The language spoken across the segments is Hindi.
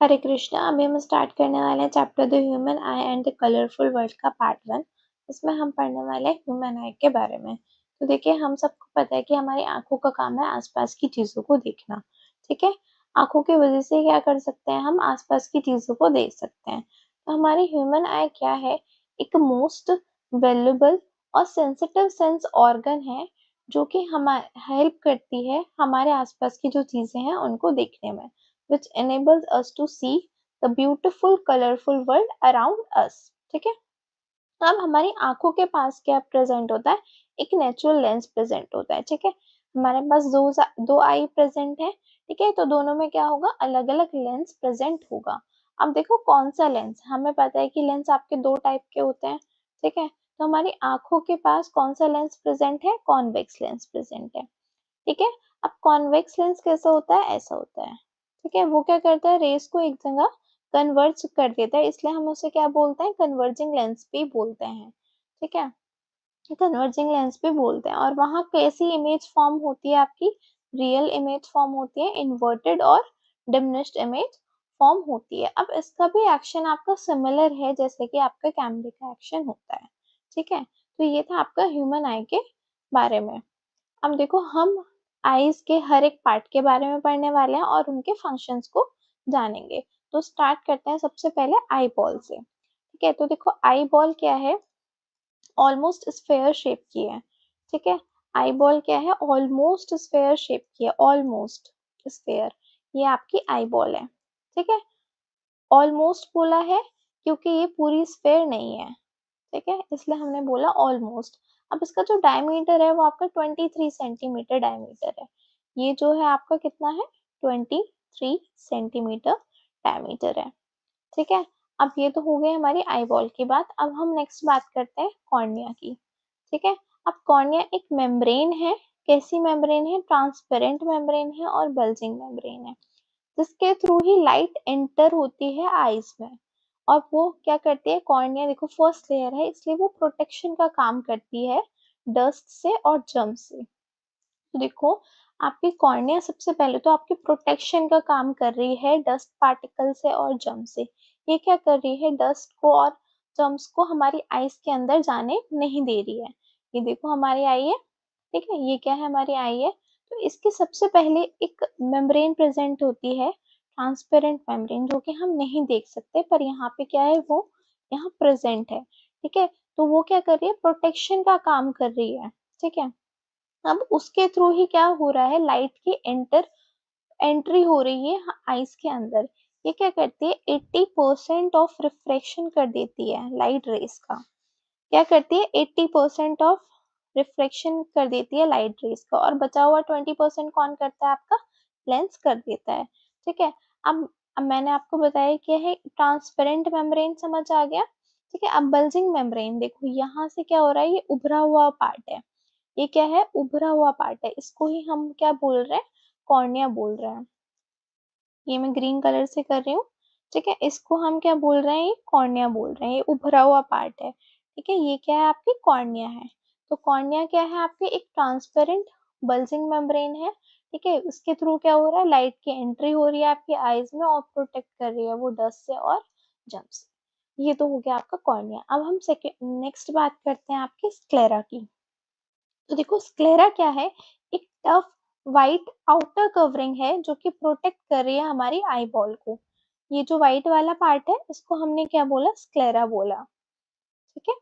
हरे कृष्णा। अभी हम स्टार्ट करने वाले हैं chapter the human I and the colourful world का पार्ट 1। इसमें हम पढ़ने वाले हैं ह्यूमन आई के बारे में। तो देखिए, हम सबको पता है कि हमारी आंखों का काम है आसपास की चीजों को देखना। ठीक है, आंखों की वजह से क्या कर सकते हैं, हम आसपास की चीजों को देख सकते हैं। तो हमारी ह्यूमन आई क्या है, एक मोस्ट वैल्यूबल और सेंसिटिव सेंस ऑर्गन है, जो कि हमारे हेल्प करती है हमारे आसपास की जो चीजें हैं उनको देखने में, which enables us to see the beautiful colorful world around us। ठीक है, अब हमारी आंखों के पास क्या प्रेजेंट होता है, एक नेचुरल लेंस प्रेजेंट होता है। ठीक है, हमारे पास दो आई प्रेजेंट है। ठीक है, तो दोनों में क्या होगा, अलग अलग लेंस प्रेजेंट होगा। अब देखो कौन सा लेंस, हमें पता है कि लेंस आपके दो टाइप के होते हैं। ठीक है, तो हमारी आंखों के पास कौन सा लेंस प्रेजेंट है, कॉन्वेक्स लेंस प्रेजेंट है। ठीक है, अब कॉन्वेक्स लेंस कैसा होता है, ऐसा होता है। ठीक है, वो क्या करता है, रेस को एक जगह कन्वर्ज कर देता है, इसलिए हम उसे क्या बोलते हैं, कन्वर्जिंग लेंस भी बोलते हैं। ठीक है, कन्वर्जिंग लेंस भी बोलते हैं। और वहां कैसी इमेज फॉर्म होती है, आपकी रियल इमेज फॉर्म होती है, इन्वर्टेड और डिमिनिश्ड इमेज फॉर्म होती है। अब इसका भी एक्शन आपका सिमिलर है जैसे कि आपका कैमरे का एक्शन होता है। ठीक है, तो ये था आपका ह्यूमन आई के बारे में। अब देखो, हम आईज के हर एक पार्ट के बारे में पढ़ने वाले हैं और उनके फंक्शंस को जानेंगे। तो स्टार्ट करते हैं सबसे पहले आई बॉल से। ठीक है, तो देखो आई बॉल क्या है, ऑलमोस्ट स्फेयर शेप की है। ठीक है, आई बॉल क्या है, ऑलमोस्ट स्फेयर शेप की है, ऑलमोस्ट स्फेयर, ये आपकी आई बॉल है। ठीक है, ऑलमोस्ट बोला है क्योंकि ये पूरी स्फेयर नहीं है। ठीक है, इसलिए हमने बोला ऑलमोस्ट। अब इसका जो डायमीटर है वो आपका 23 सेंटीमीटर डायमीटर है। ये जो है आपका कितना है, 23 सेंटीमीटर डायमीटर है। ठीक है, अब ये तो हो गई हमारी आई बॉल की बात। अब हम नेक्स्ट बात करते हैं कॉर्निया की। ठीक है, अब कॉर्निया एक मेम्ब्रेन है। कैसी मेम्ब्रेन है, ट्रांसपेरेंट मेम्ब्रेन है और बल्जिंग मेम्ब्रेन है, जिसके थ्रू ही लाइट एंटर होती है आईज में। और वो क्या करती है, कॉर्निया देखो फर्स्ट लेयर है, इसलिए वो प्रोटेक्शन का काम करती है डस्ट से और जर्म से। तो देखो, आपकी कॉर्निया सबसे पहले तो आपकी प्रोटेक्शन का काम कर रही है डस्ट पार्टिकल से और जर्म से। ये क्या कर रही है, डस्ट को और जर्म्स को हमारी आईज के अंदर जाने नहीं दे रही है। ये देखो हमारी आई है। ठीक है, ये क्या है, हमारी आई है। तो इसके सबसे पहले एक मेम्ब्रेन प्रेजेंट होती है, ट्रांसपेरेंट मेम्ब्रेन, जो कि हम नहीं देख सकते, पर यहाँ पे क्या है, वो यहाँ प्रेजेंट है। ठीक है, तो वो क्या कर रही है, प्रोटेक्शन का काम कर रही है। ठीक है, अब उसके थ्रू ही क्या हो रहा है, लाइट की एंट्री हो रही है आईज के अंदर। ये क्या करती है, 80% ऑफ रिफ्रैक्शन कर देती है लाइट रेस का। क्या करती है, 80% ऑफ रिफ्लेक्शन कर देती है लाइट रेस का, और बचा हुआ 20% कौन करता है, आपका लेंस कर देता है। ठीक है, अब मैंने आपको बताया क्या है, ट्रांसपेरेंट मेम्ब्रेन समझ आ गया। ठीक है, अब बल्जिंग मेम्ब्रेन देखो, यहाँ से क्या हो रहा है, ये उभरा हुआ पार्ट है। ये क्या है, उभरा हुआ पार्ट है, इसको ही हम क्या बोल रहे हैं, कॉर्निया बोल रहे हैं। ये मैं ग्रीन कलर से कर रही हूँ। ठीक है, इसको हम क्या बोल रहे हैं, ये कॉर्निया बोल रहे हैं, ये उभरा हुआ पार्ट है। ठीक है, ये क्या है, आपकी कॉर्निया है। तो कॉर्निया क्या है, आपकी एक ट्रांसपेरेंट बल्जिंग मेम्ब्रेन है। ठीक है, उसके थ्रू क्या हो रहा है, लाइट की एंट्री हो रही है आपकी आईज में और प्रोटेक्ट कर रही है वो डस्ट से और जर्म से। ये तो हो गया आपका कॉर्निया। अब हम सेकेंड नेक्स्ट बात करते हैं आपकी स्क्लेरा की। तो देखो, स्क्लेरा क्या है, एक टफ वाइट आउटर कवरिंग है जो कि प्रोटेक्ट कर रही है हमारी आई बॉल को। ये जो व्हाइट वाला पार्ट है, इसको हमने क्या बोला, स्क्लेरा बोला। ठीक है,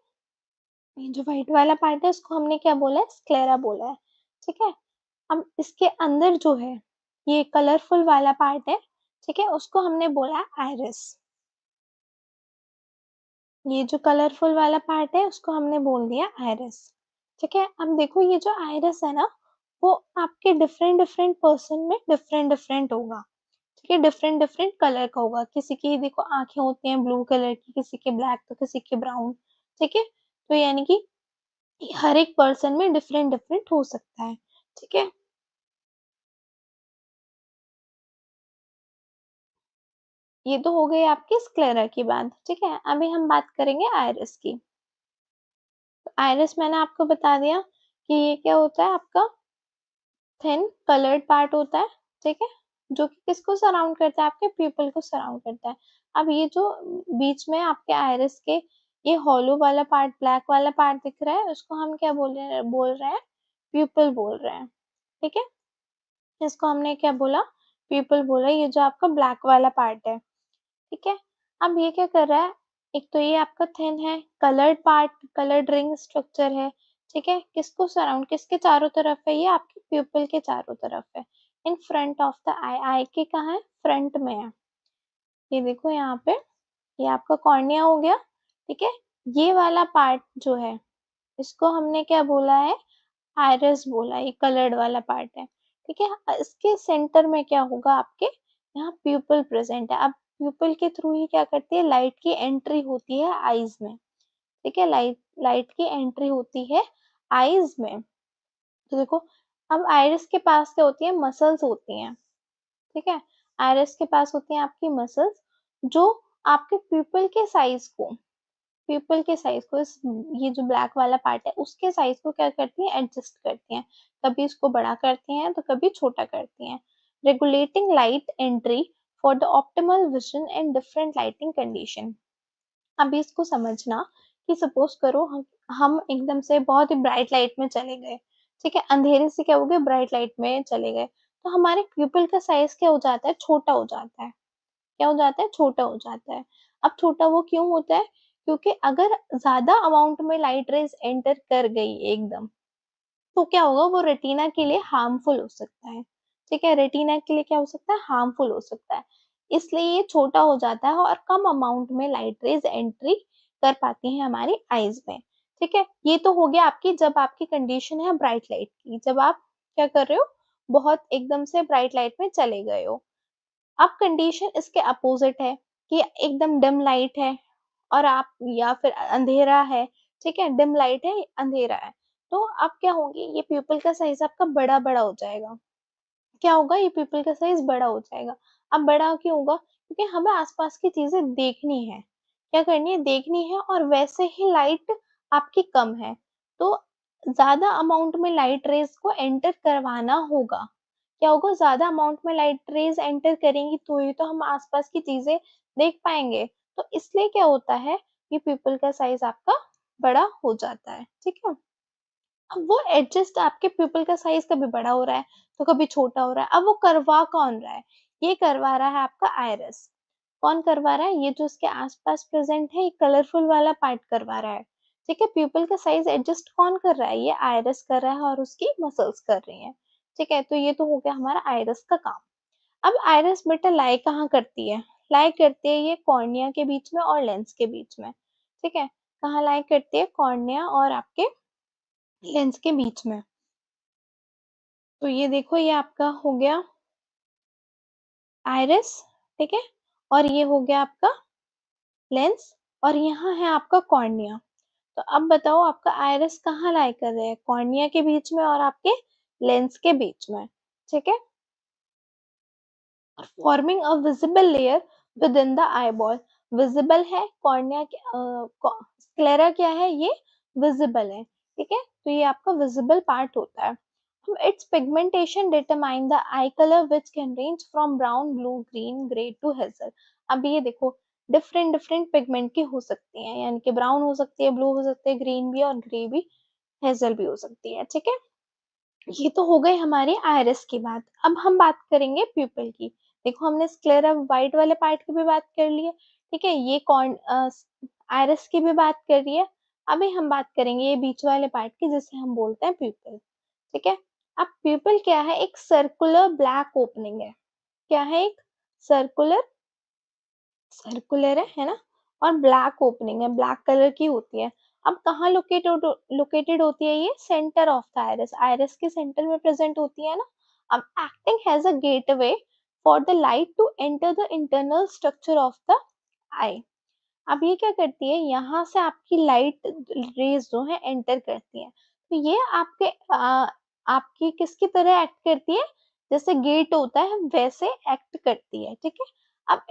ये जो व्हाइट वाला पार्ट है, इसको हमने क्या बोला है, स्क्लेरा बोला है। ठीक है, अब इसके अंदर जो है, ये कलरफुल वाला पार्ट है। ठीक है, उसको हमने बोला है आइरिस। ये जो कलरफुल वाला पार्ट है, उसको हमने बोल दिया आइरिस। ठीक है, अब देखो ये जो आइरिस है ना, वो आपके डिफरेंट डिफरेंट पर्सन में डिफरेंट डिफरेंट होगा। ठीक है, डिफरेंट डिफरेंट कलर का होगा। किसी की देखो आंखें होती हैं ब्लू कलर की, किसी के ब्लैक, तो किसी के ब्राउन। ठीक है, तो यानी कि हर एक पर्सन में डिफरेंट डिफरेंट हो सकता है। ठीक है, ये तो हो गई आपकी स्क्लेरा की बात। ठीक है, अभी हम बात करेंगे आइरिस की। तो आइरिस मैंने आपको बता दिया कि ये क्या होता है, आपका थिन कलर्ड पार्ट होता है। ठीक है, जो कि किसको सराउंड करता है, आपके प्यूपल को सराउंड करता है। अब ये जो बीच में आपके आयरिस के ये हॉलो वाला पार्ट, ब्लैक वाला पार्ट दिख रहा है, उसको हम क्या बोल रहे हैं, प्यूपल बोल रहे हैं। ठीक है, इसको हमने क्या बोला, प्यूपल बोला, ये जो आपका ब्लैक वाला पार्ट है। ठीक है, अब ये क्या कर रहा है, एक तो ये आपका थिन है, coloured part, coloured ring structure है। ठीक है, किसको सराउंड, किसके चारों तरफ है, ये आपके प्यूपल के चारों तरफ है, इन फ्रंट ऑफ द आई, आई के कहाँ है, फ्रंट में है। ये देखो यहाँ पे, ये आपका कॉर्निया हो गया। ठीक है, ये वाला पार्ट जो है, इसको हमने क्या बोला है, आयरस बोला, ये कलर्ड वाला पार्ट है। ठीक है, इसके सेंटर में क्या होगा, आपके यहाँ प्यूपल प्रेजेंट है। अब प्यूपल के थ्रू ही क्या करती है, लाइट की एंट्री होती है आईज में। ठीक है, लाइट लाइट की एंट्री होती है आईज में। तो देखो, अब आयरिस के पास क्या होती है, मसल्स होती हैं। ठीक है, आयरिस के पास होती हैं आपकी मसल्स, जो आपके प्यूपल के साइज को इस, ये जो ब्लैक वाला पार्ट है उसके साइज को क्या करती है, एडजस्ट करती हैं। कभी इसको बड़ा करती हैं तो कभी छोटा करती हैं। Regulating light entry for the optimal vision and different lighting condition. अभी इसको समझना कि सपोज करो हम एकदम से बहुत ही ब्राइट लाइट में चले गए। ठीक है, अंधेरे से क्या हो गया, ब्राइट लाइट में चले गए, तो हमारे प्यूपल का साइज क्या हो जाता है, छोटा हो जाता है। क्या हो जाता है, छोटा हो जाता है। अब छोटा वो क्यों होता है, क्योंकि अगर ज्यादा अमाउंट में लाइट रेज एंटर कर गई एकदम, तो क्या होगा, वो रेटिना के लिए हार्मफुल हो सकता है। ठीक है, रेटिना के लिए क्या हो सकता है, हार्मफुल हो सकता है। इसलिए ये छोटा हो जाता है और कम अमाउंट में लाइट रेज एंट्री कर पाती है हमारी आईज में। ठीक है, ये तो हो गया आपकी, जब आपकी कंडीशन है ब्राइट लाइट की, जब आप क्या कर रहे हो, बहुत एकदम से ब्राइट लाइट में चले गए हो। अब कंडीशन इसके अपोजिट है कि एकदम डिम लाइट है और आप, या फिर अंधेरा है। ठीक है, डिम लाइट है, अंधेरा है, तो अब क्या होगी, ये प्यूपल का साइज आपका बड़ा बड़ा हो जाएगा। क्या होगा, ये पीपल का साइज बड़ा हो जाएगा। अब बड़ा क्यों होगा, क्योंकि हमें आसपास की चीजें देखनी है, क्या करनी है, देखनी है, और वैसे ही लाइट आपकी कम है, तो ज्यादा अमाउंट में लाइट रेज को एंटर करवाना होगा। क्या होगा, ज्यादा अमाउंट में लाइट रेज एंटर करेंगी तो ही तो हम आसपास की चीजें देख पाएंगे। तो इसलिए क्या होता है, ये पीपल का साइज आपका बड़ा हो जाता है। ठीक है, अब वो एडजस्ट, आपके प्यूपल का साइज कभी बड़ा हो रहा है तो कभी छोटा हो रहा है। अब वो करवा कौन रहा है, ये करवा रहा है आपका आयरस। कौन करवा रहा है, ये जो उसके आसपास प्रेजेंट है, ये कलरफुल वाला पार्ट करवा रहा है। ठीक है, प्यूपल का साइज एडजस्ट कौन कर रहा है, ये आयरस कर रहा है और उसकी मसल्स कर रही हैं। ठीक है, तो ये तो हो गया हमारा आयरस का काम। अब आयरस बेटा लाई कहाँ करती है, लाई करती है ये कॉर्निया के बीच में और लेंस के बीच में। ठीक है, कहाँ लाई करती है, कॉर्निया और आपके लेंस के बीच में। तो ये देखो, ये आपका हो गया आइरिस। ठीक है, और ये हो गया आपका लेंस, और यहाँ है आपका कॉर्निया। तो अब बताओ, आपका आइरिस कहाँ लाई कर रहे हैं, कॉर्निया के बीच में और आपके लेंस के बीच में। ठीक है, forming a visible layer with in the eyeball. Visible है कॉर्निया के, स्क्लेरा क्या है, ये विजिबल है। ठीक है, तो ये आपका विजिबल पार्ट होता है। Its pigmentation determine the eye color which can range from brown, blue, green, gray to hazel। अब ये देखो, डिफरेंट डिफरेंट पिगमेंट की हो सकती है, यानी कि ब्राउन हो सकती है, ब्लू हो सकती है, ग्रीन भी और ग्रे भी, हेजल भी हो सकती है। ठीक है, ये तो हो गई हमारी आयरिस की बात। अब हम बात करेंगे प्यूपिल की। देखो, हमने स्क्लेरा व्हाइट वाले पार्ट की भी बात कर ली है। ठीक है, ये कौन, आयरिस की भी बात कर रही है। अभी हम बात करेंगे ये बीच वाले पार्ट की, जिसे हम बोलते हैं प्यूपिल। ठीक है, अब प्यूपिल क्या है, एक सर्कुलर ब्लैक ओपनिंग है। क्या है, एक सर्कुलर, सर्कुलर है ना, और ब्लैक ओपनिंग है, ब्लैक कलर की होती है। अब कहाँ लोकेटेड होती है, ये centre of the iris, iris के सेंटर में प्रेजेंट होती है ना। अब acting has a gateway for the light to enter the internal structure of the eye. अब ये क्या करती है, यहाँ से आपकी लाइट रेज जो है एंटर करती है, तो ये आपकी किसकी तरह एक्ट करती है, जैसे गेट होता है वैसे एक्ट करती है। ठीक है, अब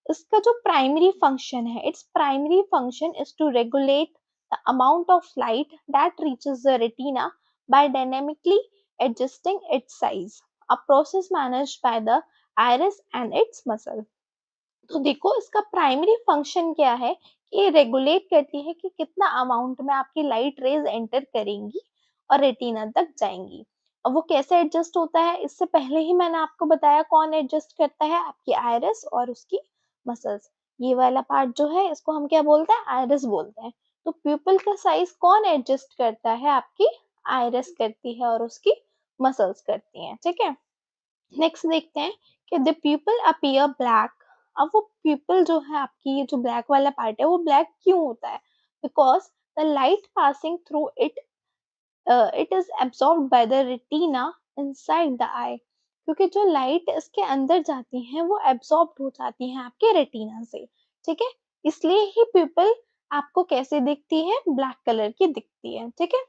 इसका जो प्राइमरी फंक्शन है, it's primary function is to regulate the amount of light that reaches the retina by dynamically adjusting its size, a process managed by the iris and its muscle। तो देखो इसका प्राइमरी फंक्शन क्या है कि ये रेगुलेट करती है कि कितना अमाउंट में आपकी लाइट रेज एंटर करेंगी और रेटिना तक जाएंगी। और वो कैसे एडजस्ट होता है, इससे पहले ही मैंने आपको बताया कौन एडजस्ट करता है, आपकी आयरिस और उसकी मसल्स। ये वाला पार्ट जो है इसको हम क्या बोलते हैं, आयरिस बोलते हैं। तो प्यूपल का साइज कौन एडजस्ट करता है, आपकी आयरिस करती है और उसकी मसल्स करती हैं, ठीक है। नेक्स्ट देखते हैं कि द पीपल अपीयर ब्लैक। अब वो पीपल जो है आपकी, ये जो ब्लैक वाला पार्ट है वो ब्लैक क्यों होता है, because the light passing through it it is absorbed by the retina inside the eye. क्योंकि जो लाइट इसके अंदर जाती है वो एब्सॉर्ब हो जाती है आपके रेटिना से, ठीक है। इसलिए ही पीपल आपको कैसे दिखती है, ब्लैक कलर की दिखती है, ठीक है।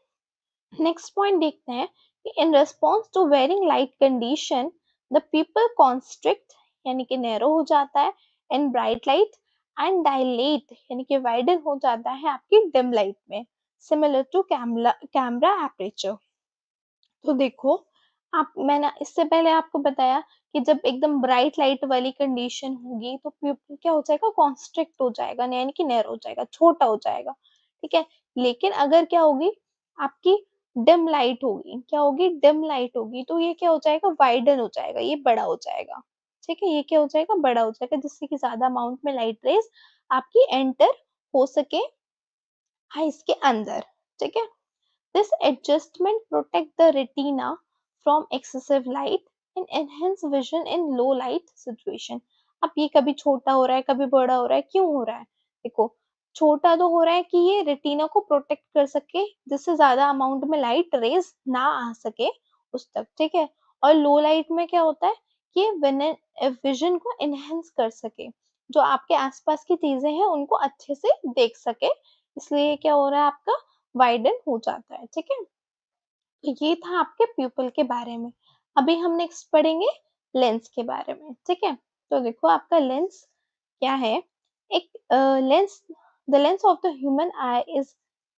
नेक्स्ट पॉइंट देखते हैं कि in response to varying light condition the pupil constrict यानी कि नैरो हो जाता है in bright light and dilate यानी कि वाइडन हो जाता है आपकी डिम लाइट में, सिमिलर टू कैमरा एपर्चर। तो देखो आप, मैंने इससे पहले आपको बताया कि जब एकदम ब्राइट लाइट वाली कंडीशन होगी तो प्यूपिल क्या हो जाएगा, कॉन्स्ट्रिक्ट हो जाएगा यानी कि नैरो हो जाएगा, छोटा हो जाएगा, ठीक है। लेकिन अगर क्या होगी, आपकी डिम लाइट होगी, क्या होगी, डिम लाइट होगी, तो ये क्या हो जाएगा, वाइडन हो जाएगा, ये बड़ा हो जाएगा, ठीक है। ये क्या हो जाएगा, बड़ा हो जाएगा, जिससे कि ज्यादा अमाउंट में लाइट रेज आपकी एंटर हो सके आइस के अंदर, ठीक है। This adjustment protect the retina from excessive light and enhance vision in low light situation। अब ये कभी छोटा हो रहा है, कभी बड़ा हो रहा है, क्यों हो रहा है, देखो छोटा तो हो रहा है कि ये रेटिना को प्रोटेक्ट कर सके, जिससे ज्यादा अमाउंट में लाइट रेज ना आ सके उस तक, ठीक है। और लो लाइट में क्या होता है कि विजन को इनहेंस कर सके, जो आपके आसपास की चीजें हैं उनको अच्छे से देख सके, इसलिए क्या हो रहा है, आपका वाइडन हो जाता है, ठीक है। तो ये था आपके प्यूपल के बारे में। अभी हम नेक्स्ट पढ़ेंगे लेंस के बारे में, ठीक है। तो देखो आपका लेंस क्या है, एक lens, the lens of the human eye is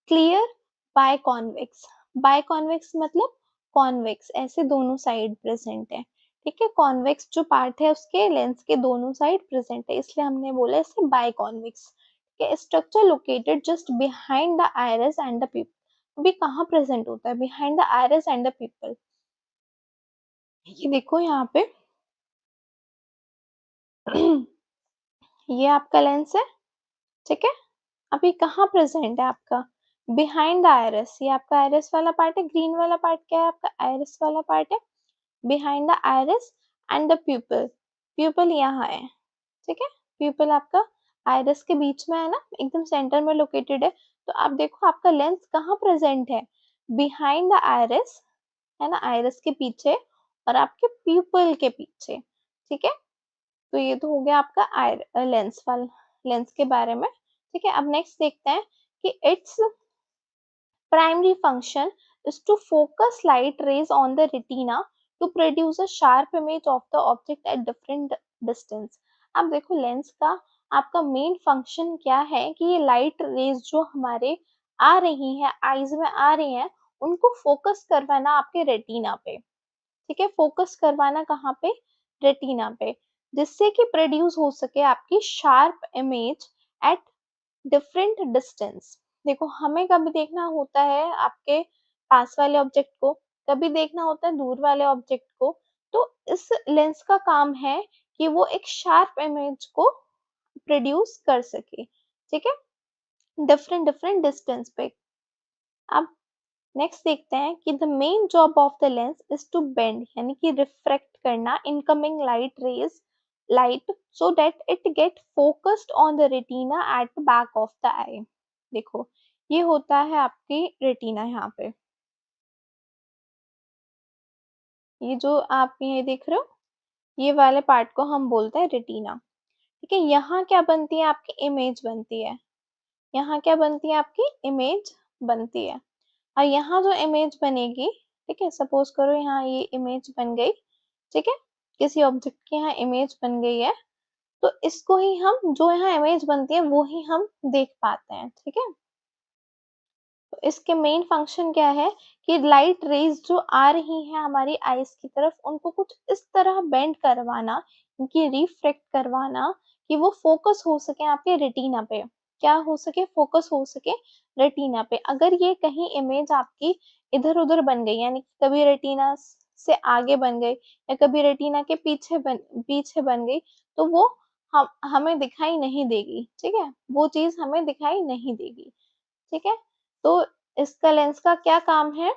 clear biconvex. Biconvex मतलब कॉन्वेक्स, ऐसे दोनों साइड प्रेजेंट है, ठीक है। कॉन्वेक्स जो पार्ट है उसके लेंस के दोनों साइड प्रेजेंट है, इसलिए हमने बोला इसे biconvex. Structure located just behind the iris and the pupil. भी कहाँ प्रेजेंट होता है, behind the iris and the pupil. ये देखो यहाँ पे ये आपका लेंस है, ठीक है। अभी कहाँ प्रेजेंट है आपका, बिहाइंड द आइरिस। ये आपका आइरिस वाला पार्ट है, ग्रीन वाला पार्ट क्या है, आपका आइरिस वाला पार्ट है, behind the iris and the pupil. Pupil यहाँ है, ठीक है। प्यूपल आपका आइरिस के बीच में है ना, एकदम सेंटर में लोकेटेड है। तो आप देखो आपका लेंस कहाँ प्रेजेंट है, बिहाइंड द आइरिस, है ना, आइरिस के पीछे और आपके प्यूपल के पीछे, ठीक है। तो ये तो हो गया आपका लेंस वाला, लेंस के बारे में, ठीक है। अब नेक्स्ट देखते हैं कि it's primary function is to focus light rays on the retina to produce a sharp image of the object at different distance। अब देखो लेंस का आपका मेन फंक्शन क्या है कि ये लाइट रेज जो हमारे आ रही हैं, आईज में आ रही हैं, उनको फोकस करवाना आपके रेटिना पे, ठीक है। फोकस करवाना कहाँ पे, रेटिना पे, जिससे कि प्रोड्यूस हो सके आपकी sharp image at different distance. देखो हमें कभी देखना होता है आपके पास वाले ऑब्जेक्ट को, कभी देखना होता है दूर वाले ऑब्जेक्ट को। तो इस लेंस का काम है कि वो एक शार्प इमेज को प्रोड्यूस कर सके, ठीक है, डिफरेंट डिफरेंट डिस्टेंस पे। अब नेक्स्ट देखते हैं कि the main job of the lens is to bend यानी कि रिफ्रैक्ट करना incoming light rays, light, so that it get focused on the retina at the back of the eye. देखो ये होता है आपकी रेटिना, यहाँ पे ये जो आप ये देख रहे हो, ये वाले पार्ट को हम बोलते हैं रेटिना, ठीक है। यहाँ क्या बनती है, आपकी इमेज बनती है, यहाँ क्या बनती है, आपकी इमेज बनती है। और यहाँ जो इमेज बनेगी, ठीक है, सपोज करो यहाँ ये इमेज बन गई, ठीक है, किसी ऑब्जेक्ट की यहाँ इमेज बन गई है, तो इसको ही हम, जो यहाँ इमेज बनती है वो ही हम देख पाते हैं, ठीक है। तो इसके मेन फंक्शन क्या है कि लाइट रेज जो आ रही हैं हमारी आईज की तरफ उनको कुछ इस तरह बेंड करवाना, इनकी रिफ्रैक्ट करवाना कि वो फोकस हो सके आपके रेटिना पे। क्या हो सके? फोकस हो सके रेटिना पे। अगर ये कहीं इमेज आपकी इधर-उधर बन गई, यानी कि कभी रेटिना से आगे बन गई या कभी रेटिना के पीछे बन गई, तो वो हमें दिखाई नहीं देगी, ठीक है? वो चीज़ हमें दिखाई नहीं देगी, ठीक है? तो इसका लेंस का क्या काम है?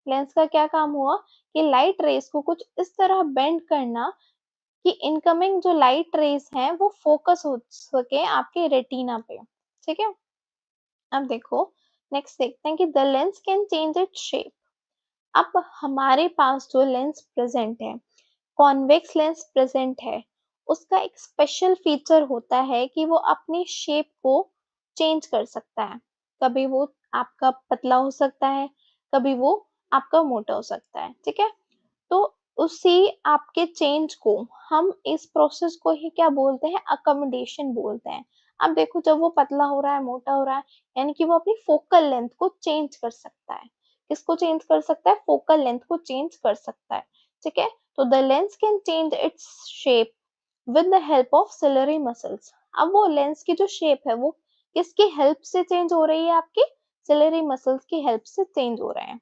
लेंस का क्या काम हुआ कि लाइट रेज़ को कुछ इस तरह बेंड करना कि इनकमिंग जो लाइट रेज़ हैं वो फ़ोकस हो सके आपके रेटिना पे, ठीक है? अब देखो, नेक्स्ट देखते हैं कि the lens can change its shape. अब हमारे पास जो लेंस प्रेज़ेंट है, कॉन्वेक्स लेंस प्रेज़ेंट है, उसका एक स्पेशल फीचर होता है कि वो अपनी शेप को चेंज कर सकता है। कभी वो आपका पतला हो सकता है, कभी वो आपका मोटा हो सकता है, ठीक है? तो उसी आपके चेंज को हम इस प्रोसेस को ही क्या बोलते हैं? अकोमोडेशन बोलते हैं। अब देखो, जब वो पतला हो रहा है, मोटा हो रहा है, यानी कि वो अपनी फोकल लेंथ को चेंज कर सकता है। किसको चेंज कर सकता है? फोकल लेंथ को चेंज कर सकता है, ठीक है? तो the lens can change its shape with the help of ciliary muscles. अब वो लेंस की जो शेप है वो किसकी हेल्प से चेंज हो रही है? आपकी सिलरी मसल्स की हेल्प से चेंज हो रहे हैं,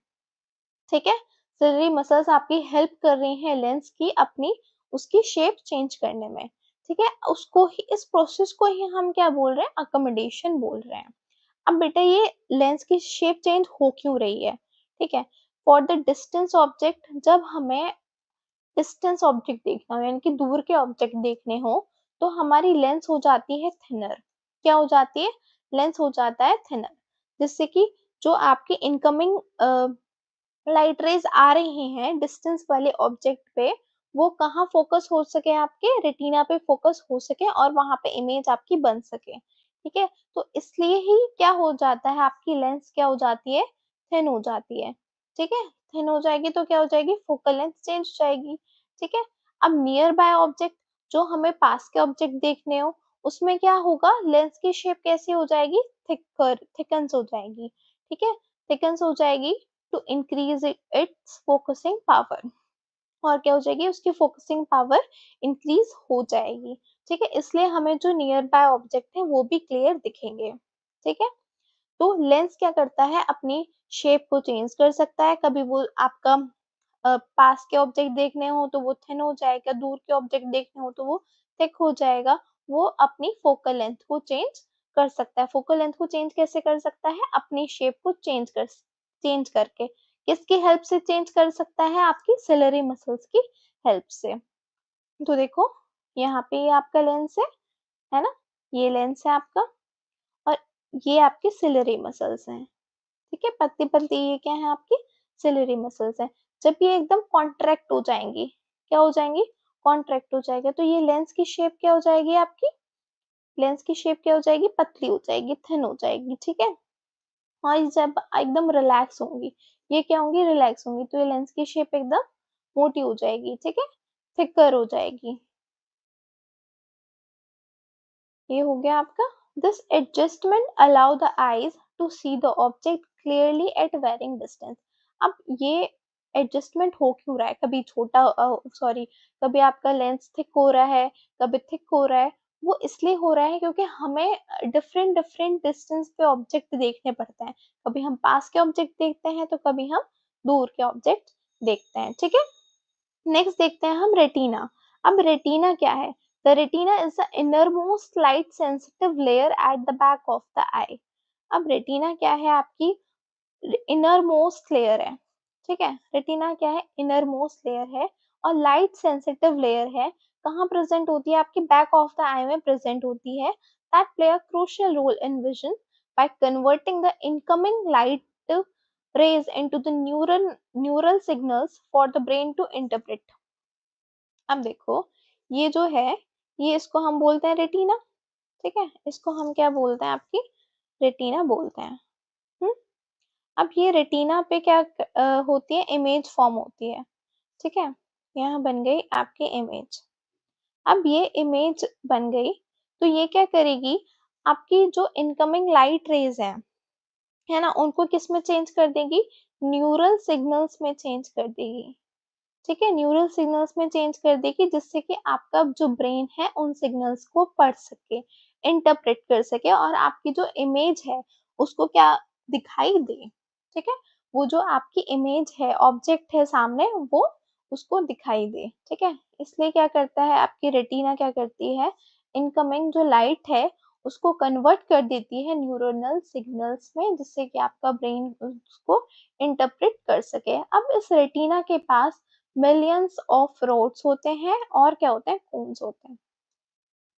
ठीक है? सिलरी मसल्स आपकी हेल्प कर रही हैं लेंस की अपनी उसकी शेप चेंज करने में, ठीक है? उसको ही, इस प्रोसेस को ही हम क्या बोल रहे हैं? अकोमोडेशन बोल रहे हैं। अब बेटा, ये लेंस की शेप चेंज हो क्यों रही है? ठीक है? फॉर द डिस्टेंस ऑब्जेक्ट, जब हमें डिस्टेंस ऑब्जेक्ट देखना हो, यानी कि दूर के ऑब्जेक्ट देखने हो, तो हमारी लेंस हो जाती है थिनर। क्या हो जाती है? लेंस हो जाता है थिनर, जिससे कि जो आपकी इनकमिंग लाइट रेज आ रही हैं डिस्टेंस वाले ऑब्जेक्ट पे, वो कहाँ फोकस हो सके? आपके रेटिना पे फोकस हो सके और वहां पे इमेज आपकी बन सके, ठीक है? तो इसलिए ही क्या हो जाता है, आपकी लेंस क्या हो जाती है? थिन हो जाती है, ठीक है? थिन हो जाएगी तो क्या हो जाएगी? फोकल लेंथ चेंज हो जाएगी, ठीक है? अब नियर बाय ऑब्जेक्ट, जो हमें पास के ऑब्जेक्ट देखने हो, उसमें क्या होगा? लेंस की शेप कैसी हो जाएगी? थिकन्स हो जाएगी, ठीक है? थिकन्स हो जाएगी to increase its focusing power. और क्या हो जाएगी? उसकी फोकसिंग पावर इंक्रीज हो जाएगी, ठीक है? इसलिए हमें जो नियर बाय ऑब्जेक्ट है वो भी क्लियर दिखेंगे, ठीक है? तो लेंस क्या करता है? अपनी शेप को चेंज कर सकता है। कभी वो आपका पास के ऑब्जेक्ट देखने हो तो वो थिन हो जाएगा, दूर के ऑब्जेक्ट देखने हो तो वो थिक हो जाएगा। वो अपनी फोकल लेंथ को चेंज कर सकता है। फोकल लेंथ को चेंज कैसे कर सकता है? अपनी शेप को चेंज करके। किसकी हेल्प से चेंज कर सकता है? आपकी सिलरी मसल्स की हेल्प से। तो देखो, यहाँ पे ये आपका लेंस है ना? ये लेंस है आपका, और ये आपके सिलरी मसल्स हैं। ठीक है? पतली-पतली ये क्या है? आपकी सिलरी मसल्स हैं। जब ये एकदम कॉन्ट्रैक्ट हो जाएँगी, क्या हो जाएँगी? कॉन्ट्रैक्ट हो जाएगा, तो ये लेंस की शेप क्या हो जाएगी आपकी? लेंस की शेप क्या हो जाएगी? पतली हो जाएगी, थिन हो जाएगी, ठीक है? और ये जब एकदम रिलैक्स होंगी, ये क्या होंगी? रिलैक्स होंगी, तो ये लेंस की शेप एकदम मोटी हो जाएगी, ठीक है? थिकर हो जाएगी। ये हो गया आपका। This adjustment allow the eyes to see the object clearly at varying distance. अब ये एडजस्टमेंट हो क्यों रहा है? कभी छोटा सॉरी, कभी आपका लेंस थिक हो रहा है, कभी थिक हो रहा है। वो इसलिए हो रहा है क्योंकि हमें डिफरेंट डिफरेंट डिस्टेंस पे ऑब्जेक्ट देखने पड़ते हैं। कभी हम पास के ऑब्जेक्ट देखते हैं तो कभी हम दूर के ऑब्जेक्ट देखते हैं, ठीक है? नेक्स्ट देखते हैं हम रेटिना। अब रेटिना क्या है? The retina is the innermost light sensitive layer at the back of the eye. अब रेटिना क्या है? आपकी इनरमोस्ट लेयर है, ठीक है? रेटिना क्या है? इनरमोस्ट लेयर है और लाइट सेंसिटिव लेयर है। कहाँ प्रेजेंट होती है? आपकी बैक ऑफ द आई में प्रेजेंट होती है। That play a crucial role in vision by converting the incoming light rays into the neural signals for the brain to interpret। अब देखो, ये जो है, ये इसको हम बोलते हैं रेटिना, ठीक है? इसको हम क्या बोलते हैं? आपकी रेटिना बोलते हैं। हम्म। अब ये रेटिना पे क्या होती है? इमेज फॉर्म होती है, ठीक है? यहाँ बन गई आपकी इमेज। अब ये इमेज बन गई, तो ये क्या करेगी? आपकी जो इनकमिंग लाइट रेज है, है ना, उनको किस में चेंज कर देगी, न्यूरल सिग्नल्स में चेंज कर देगी। ठीक है, न्यूरल सिग्नल्स में चेंज कर देगी, जिससे कि आपका जो ब्रेन है उन सिग्नल्स को पढ़ सके, इंटरप्रेट कर सके और आपकी जो इमेज है उसको क्या दिखाई दे। ठीक है, वो जो आपकी इमेज है, ऑब्जेक्ट है सामने, वो उसको दिखाई दे। ठीक है, इसलिए क्या करता है आपकी रेटिना, क्या करती है, इनकमिंग जो लाइट है उसको कन्वर्ट कर देती है न्यूरोनल सिग्नल्स में, जिससे कि आपका ब्रेन उसको इंटरप्रेट कर सके। अब इस रेटिना के पास मिलियंस ऑफ रोड्स होते हैं और क्या होते हैं, कोन्स होते हैं।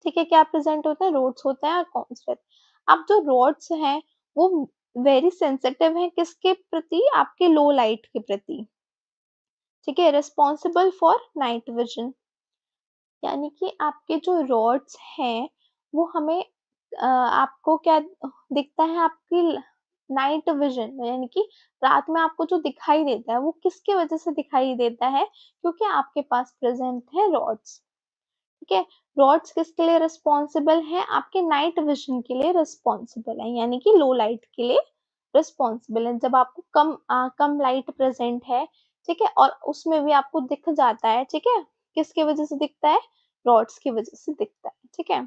ठीक है, क्या प्रेजेंट होते हैं, रोड्स होते हैं और कोन्स रहते हैं। अब जो रोड्स हैं वो वेरी सेंसिटिव है किसके प्रति, आपके लो लाइट के प्रति। ठीक है, रिस्पॉन्सिबल फॉर नाइट विजन, यानी कि आपके जो रॉड्स हैं वो हमें आपको क्या दिखता है, आपकी नाइट विजन यानी कि रात में आपको जो दिखाई देता है वो किसकी वजह से दिखाई देता है, क्योंकि आपके पास प्रेजेंट है रॉड्स। ठीक है, रॉड्स किसके लिए रिस्पॉन्सिबल है, आपके नाइट विजन के लिए रिस्पॉन्सिबल है, यानी कि लो लाइट के लिए रिस्पॉन्सिबल है। जब आपको कम लाइट प्रेजेंट है, ठीक है, और उसमें भी आपको दिख जाता है, ठीक है, किसकी वजह से दिखता है, रॉड्स की वजह से दिखता है। ठीक है,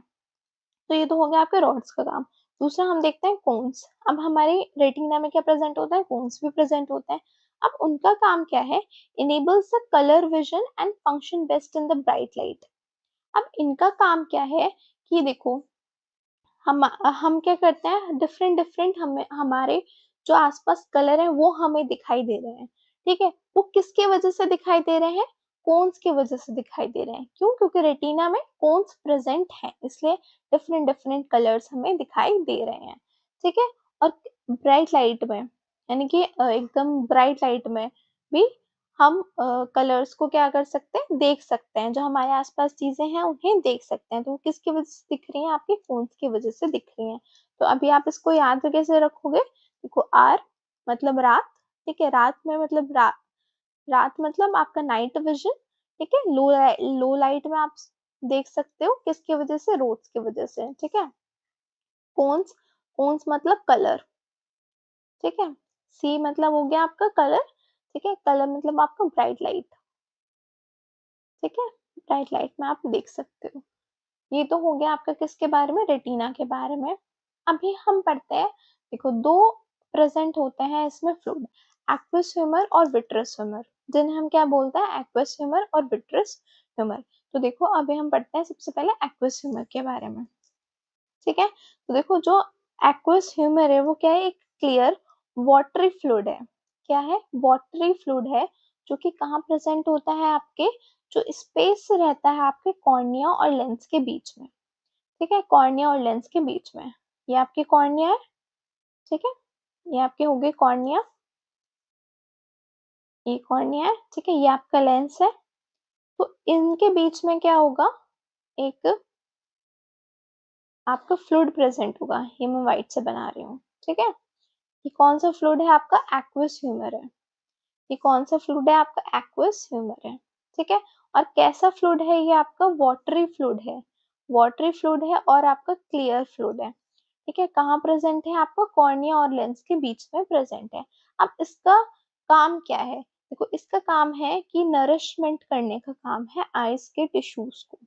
तो ये तो हो गया आपके रॉड्स का काम। दूसरा हम देखते हैं कोन्स। अब हमारे रेटिना में क्या प्रेजेंट होता है, कोन्स भी प्रेजेंट होते हैं। अब उनका काम क्या है, enables the colour vision and function best in the bright light. अब इनका काम क्या है कि देखो, हम क्या करते हैं, डिफरेंट डिफरेंट हमें हमारे जो आसपास कलर है वो हमें दिखाई दे रहे हैं। ठीक है, वो किसके वजह से दिखाई दे रहे हैं, कोन्स की वजह से दिखाई दे रहे हैं। क्यों, क्योंकि रेटिना में कोन्स प्रेजेंट है, इसलिए डिफरेंट डिफरेंट कलर्स हमें दिखाई दे रहे हैं। ठीक है, और ब्राइट लाइट में यानी कि एकदम ब्राइट लाइट में भी हम कलर्स को क्या कर सकते हैं, देख सकते हैं, जो हमारे आसपास चीजें हैं उन्हें देख सकते हैं। तो वो किसकी वजह से दिख रही हैं, आपके फोन्स की वजह से दिख रही हैं। तो अभी आप इसको याद कैसे रखोगे, देखो आर मतलब रात, ठीक है, रात में मतलब रात मतलब आपका नाइट विजन। ठीक है, लो लाइट में आप देख सकते हो, किसकी वजह से, रोड्स की वजह से। ठीक है, कोन्स, कोन्स मतलब कलर। ठीक है, सी मतलब हो गया आपका कलर। ठीक है, कलर मतलब आपका ब्राइट लाइट। ठीक है, ब्राइट लाइट में आप देख सकते हो। ये तो हो गया आपका किसके बारे में, रेटिना के बारे में। अभी हम पढ़ते हैं, देखो दो प्रेजेंट होते हैं इसमें फ्लूइड, एक्वस ह्यूमर और विट्रस ह्यूमर, जिन्हें हम क्या बोलते हैं, एक्वस ह्यूमर और विट्रस ह्यूमर। तो देखो अभी हम पढ़ते हैं सबसे पहले एक्वस ह्यूमर के बारे में। ठीक है, तो देखो जो एक्वस ह्यूमर है वो क्या है, एक क्लियर वाटरी फ्लूइड है। क्या है, वाटरी फ्लूइड है, जो कि कहाँ प्रेजेंट होता है, आपके जो स्पेस रहता है आपके कॉर्निया और लेंस के बीच में। ठीक है, कॉर्निया और लेंस के बीच में, ये आपकी कॉर्निया है। ठीक है, ये आपके हो गए कॉर्निया, ये कॉर्निया है। ठीक है, ये आपका लेंस है। तो इनके बीच में क्या होगा, एक आपका फ्लूइड प्रेजेंट होगा, ये मैं व्हाइट से बना रही हूँ। ठीक है, ये कौन सा फ्लूइड है, आपका एक्वस ह्यूमर है। ये कौन सा फ्लूइड है, आपका एक्वस ह्यूमर है। ठीक है, और कैसा फ्लूइड है, ये आपका वाटरी फ्लूइड है। वाटरी फ्लूइड है और आपका क्लियर फ्लूइड है। ठीक है, कहाँ प्रेजेंट है, आपका कॉर्निया और लेंस के बीच में प्रेजेंट है। अब इसका काम क्या है, देखो इसका काम है कि नरिशमेंट करने का काम है आइस के टिश्यूज को।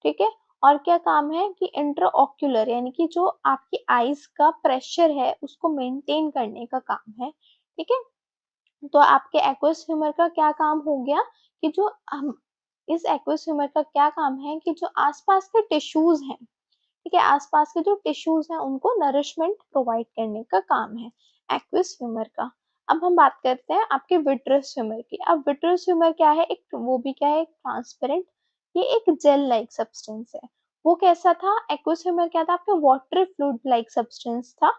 ठीक है, और क्या काम है कि इंट्राओक्यूलर यानी कि जो आपकी आइस का प्रेशर है उसको मेंटेन करने का काम है। ठीक है, तो आपके एक्वस ह्यूमर का क्या काम हो गया कि जो हम इस एक्वस ह्यूमर का क्या काम है कि जो आसपास के टिश्यूज हैं, ठीक है, आसपास के जो टिश्यूज हैं उनको नरिशमेंट प्रोवाइड करने का काम है एक्वस ह्यूमर का। अब हम बात करते हैं आपके विट्रस ह्यूमर की। अब विट्रस ह्यूमर क्या है, एक वो भी क्या है, एक ट्रांसपेरेंट, ये एक जेल लाइक सब्सटेंस है। वो कैसा था, एक्वस ह्यूमर क्या था, आपका वाटर फ्लूइड लाइक सब्सटेंस था।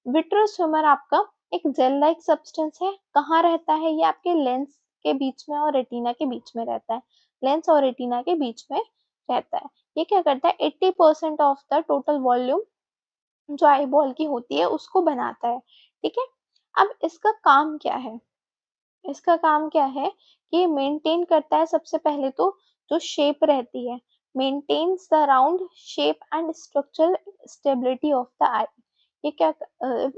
विट्रस ह्यूमर आपका एक जेल लाइक सब्सटेंस है। कहाँ रहता है, ये आपके लेंस के बीच में और रेटिना के बीच में रहता है, लेंस और रेटिना के बीच में रहता है। ये क्या करता है, 80% ऑफ द टोटल वॉल्यूम जो आई बॉल की होती है उसको बनाता है। ठीक है, अब इसका काम क्या है, इसका काम क्या है कि मेंटेन करता है, सबसे पहले तो जो शेप रहती है, maintains the round shape and structural stability of the eye. ये क्या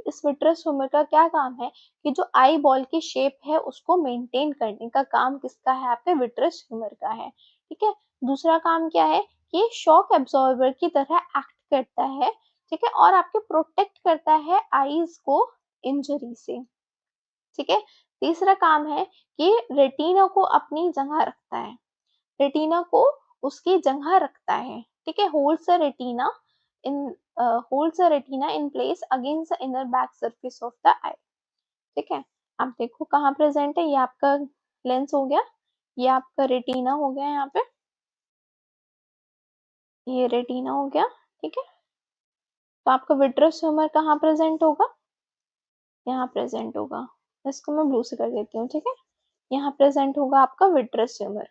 इस विट्रस ह्यूमर का क्या काम है कि जो आई बॉल की शेप है उसको मेंटेन करने का काम किसका है, आपके विट्रस ह्यूमर का है। ठीक है, दूसरा काम क्या है कि शॉक एब्जॉर्बर की तरह एक्ट करता है। ठीक है, और आपके प्रोटेक्ट करता है आईज को इंजरी से। ठीक है, तीसरा काम है कि रेटिना को अपनी जगह रखता है, रेटिना को उसकी जगह रखता है। ठीक है, holds the retina in holds the retina in place against the inner back surface of the eye. ठीक है, आप देखो कहाँ प्रेजेंट है, ये आपका लेंस हो गया, ये आपका रेटिना हो गया, यहाँ पे ये रेटिना हो गया। ठीक है, तो आपका विट्रस ह्यूमर कहाँ प्रेजेंट होगा, यहाँ प्रेजेंट होगा। इसको मैं ब्लू से कर देती हूँ। ठीक है, यहाँ प्रेजेंट होगा आपका विट्रस ह्यूमर।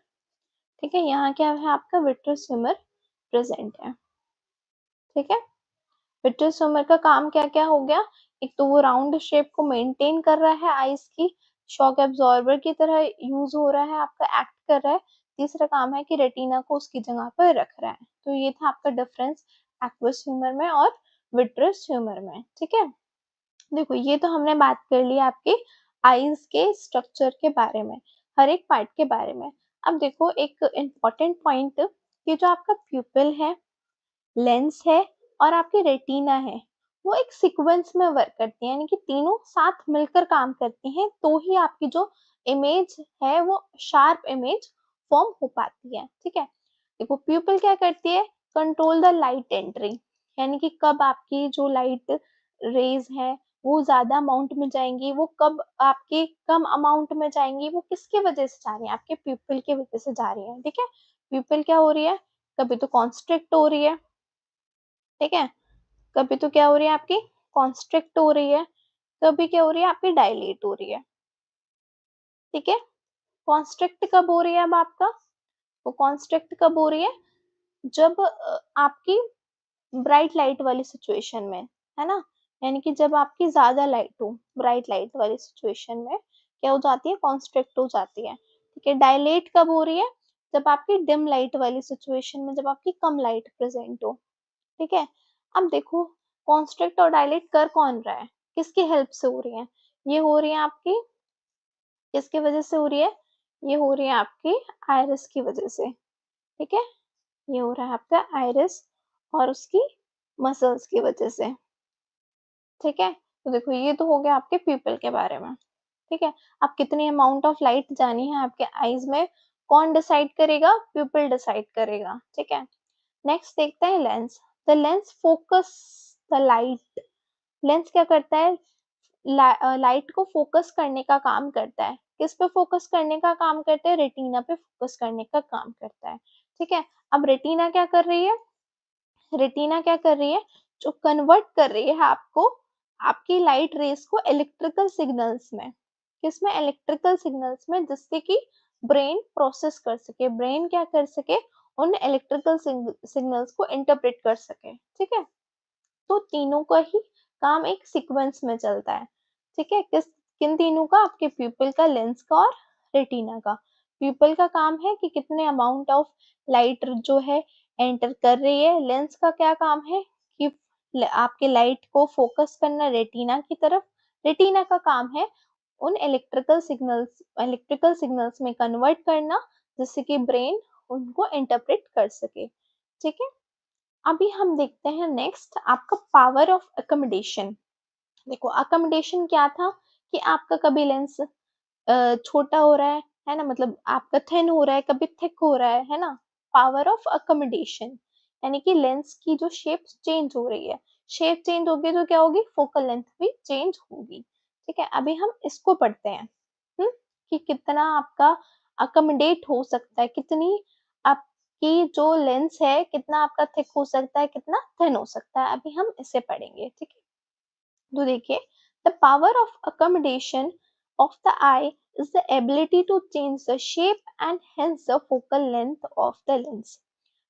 ठीक है, यहाँ क्या है, आपका विट्रस ह्यूमर प्रेजेंट है। ठीक है, विट्रस ह्यूमर का काम क्या क्या हो गया, एक तो वो राउंड शेप को मेंटेन कर रहा है आइस की, शॉक एब्जॉर्बर की तरह यूज हो रहा है, आपका एक्ट कर रहा है। तीसरा काम है कि रेटिना को उसकी जगह पर रख रहा है। तो ये था आपका डिफरेंस एक्वस ह्यूमर में और विट्रस ह्यूमर में। ठीक है, देखो ये तो हमने बात कर ली आपके आईज के स्ट्रक्चर के बारे में, हर एक पार्ट के बारे में। अब देखो एक इम्पोर्टेंट पॉइंट, ये जो आपका प्यूपिल है, लेंस है और आपकी रेटिना है, वो एक सीक्वेंस में वर्क करती है, यानी कि तीनों साथ मिलकर काम करती हैं, तो ही आपकी जो इमेज है वो शार्प इमेज फॉर्म हो पाती है। ठीक है, देखो प्यूपिल क्या करती है, कंट्रोल द लाइट एंट्री, यानी कि कब आपकी जो लाइट रेज है वो ज्यादा अमाउंट में जाएंगी, वो कब आपकी कम अमाउंट में जाएंगी, वो किसकी वजह से जा रही है, आपके प्यूपिल की वजह से जा रही है। ठीक है, प्यूपिल क्या हो रही है, कभी तो कॉन्स्ट्रिक्ट हो रही है। ठीक है, कभी तो क्या हो रही है आपकी कॉन्स्ट्रिक्ट हो रही है, कभी क्या हो रही है आपकी डायलेट हो रही है। ठीक है, कॉन्स्ट्रिक्ट कब हो रही है, अब आपका वो कॉन्स्ट्रिक्ट कब हो रही है, जब आपकी ब्राइट लाइट वाली सिचुएशन में, है ना, यानी कि जब आपकी ज्यादा लाइट हो, ब्राइट लाइट वाली सिचुएशन में क्या हो जाती है, कॉन्स्ट्रिक्ट हो जाती है। ठीक है, डायलेट कब हो रही है, जब आपकी डिम लाइट वाली सिचुएशन में, जब आपकी कम लाइट प्रेजेंट हो। ठीक है, अब देखो कॉन्स्ट्रिक्ट और डायलेट कर कौन रहा है, किसकी हेल्प से हो रही है, ये हो रही है आपकी किसकी वजह से हो रही है, ये हो रही है आपकी आयरिस की वजह से। ठीक है, ये हो रहा है आपका आयरिस और उसकी मसल्स की वजह से। ठीक है, तो देखो ये तो हो गया आपके प्यूपिल के बारे में। ठीक है, अब कितनी अमाउंट ऑफ लाइट जानी है आपके आईज में, कौन डिसाइड करेगा, प्यूपिल डिसाइड करेगा। ठीक है, नेक्स्ट देखते हैं lens. The lens focus the light, lens क्या करता है, लाइट को फोकस करने का काम करता है। किस पे फोकस करने का काम करता है, रेटिना पे फोकस करने का काम करता है। ठीक है, अब रेटिना क्या कर रही है, रेटिना क्या कर रही है, जो कन्वर्ट कर रही है आपको, आपकी लाइट रेस को इलेक्ट्रिकल सिग्नल्स में, किसमें, इलेक्ट्रिकल सिग्नल्स में, जिससे कि ब्रेन प्रोसेस कर सके, ब्रेन क्या कर सके, उन इलेक्ट्रिकल सिग्नल्स को इंटरप्रेट कर सके। ठीक है, तो तीनों का ही काम एक सीक्वेंस में चलता है। ठीक है, किन तीनों का, आपके प्यूपिल का, लेंस का और रेटिना का। प्यूपिल का काम है कि कितने अमाउंट ऑफ लाइट जो है एंटर कर रही है, लेंस का क्या काम है कि आपके लाइट को फोकस करना रेटिना की तरफ, रेटिना का काम है उन इलेक्ट्रिकल सिग्नल्स में कन्वर्ट करना, जिससे कि ब्रेन उनको इंटरप्रेट कर सके। ठीक है, अभी हम देखते हैं नेक्स्ट आपका पावर ऑफ अकोमोडेशन। देखो अकोमोडेशन क्या था कि आपका कभी लेंस छोटा हो रहा है ना, मतलब आपका थिन हो रहा है, कभी थिक हो रहा है ना। पावर ऑफ अकोमोडेशन यानी कि लेंस की जो शेप चेंज हो रही है, शेप चेंज होगी तो क्या होगी, फोकल लेंथ भी चेंज होगी। ठीक है, अभी हम इसको पढ़ते हैं, कि कितना आपका अकोमोडेट हो सकता है, कितनी आपकी जो लेंस है कितना आपका थिक हो सकता है, कितना थिन हो सकता है, अभी हम इसे पढ़ेंगे। ठीक है, तो देखिए, the power of accommodation of the eye is the ability to change the shape and hence the focal length of the lens.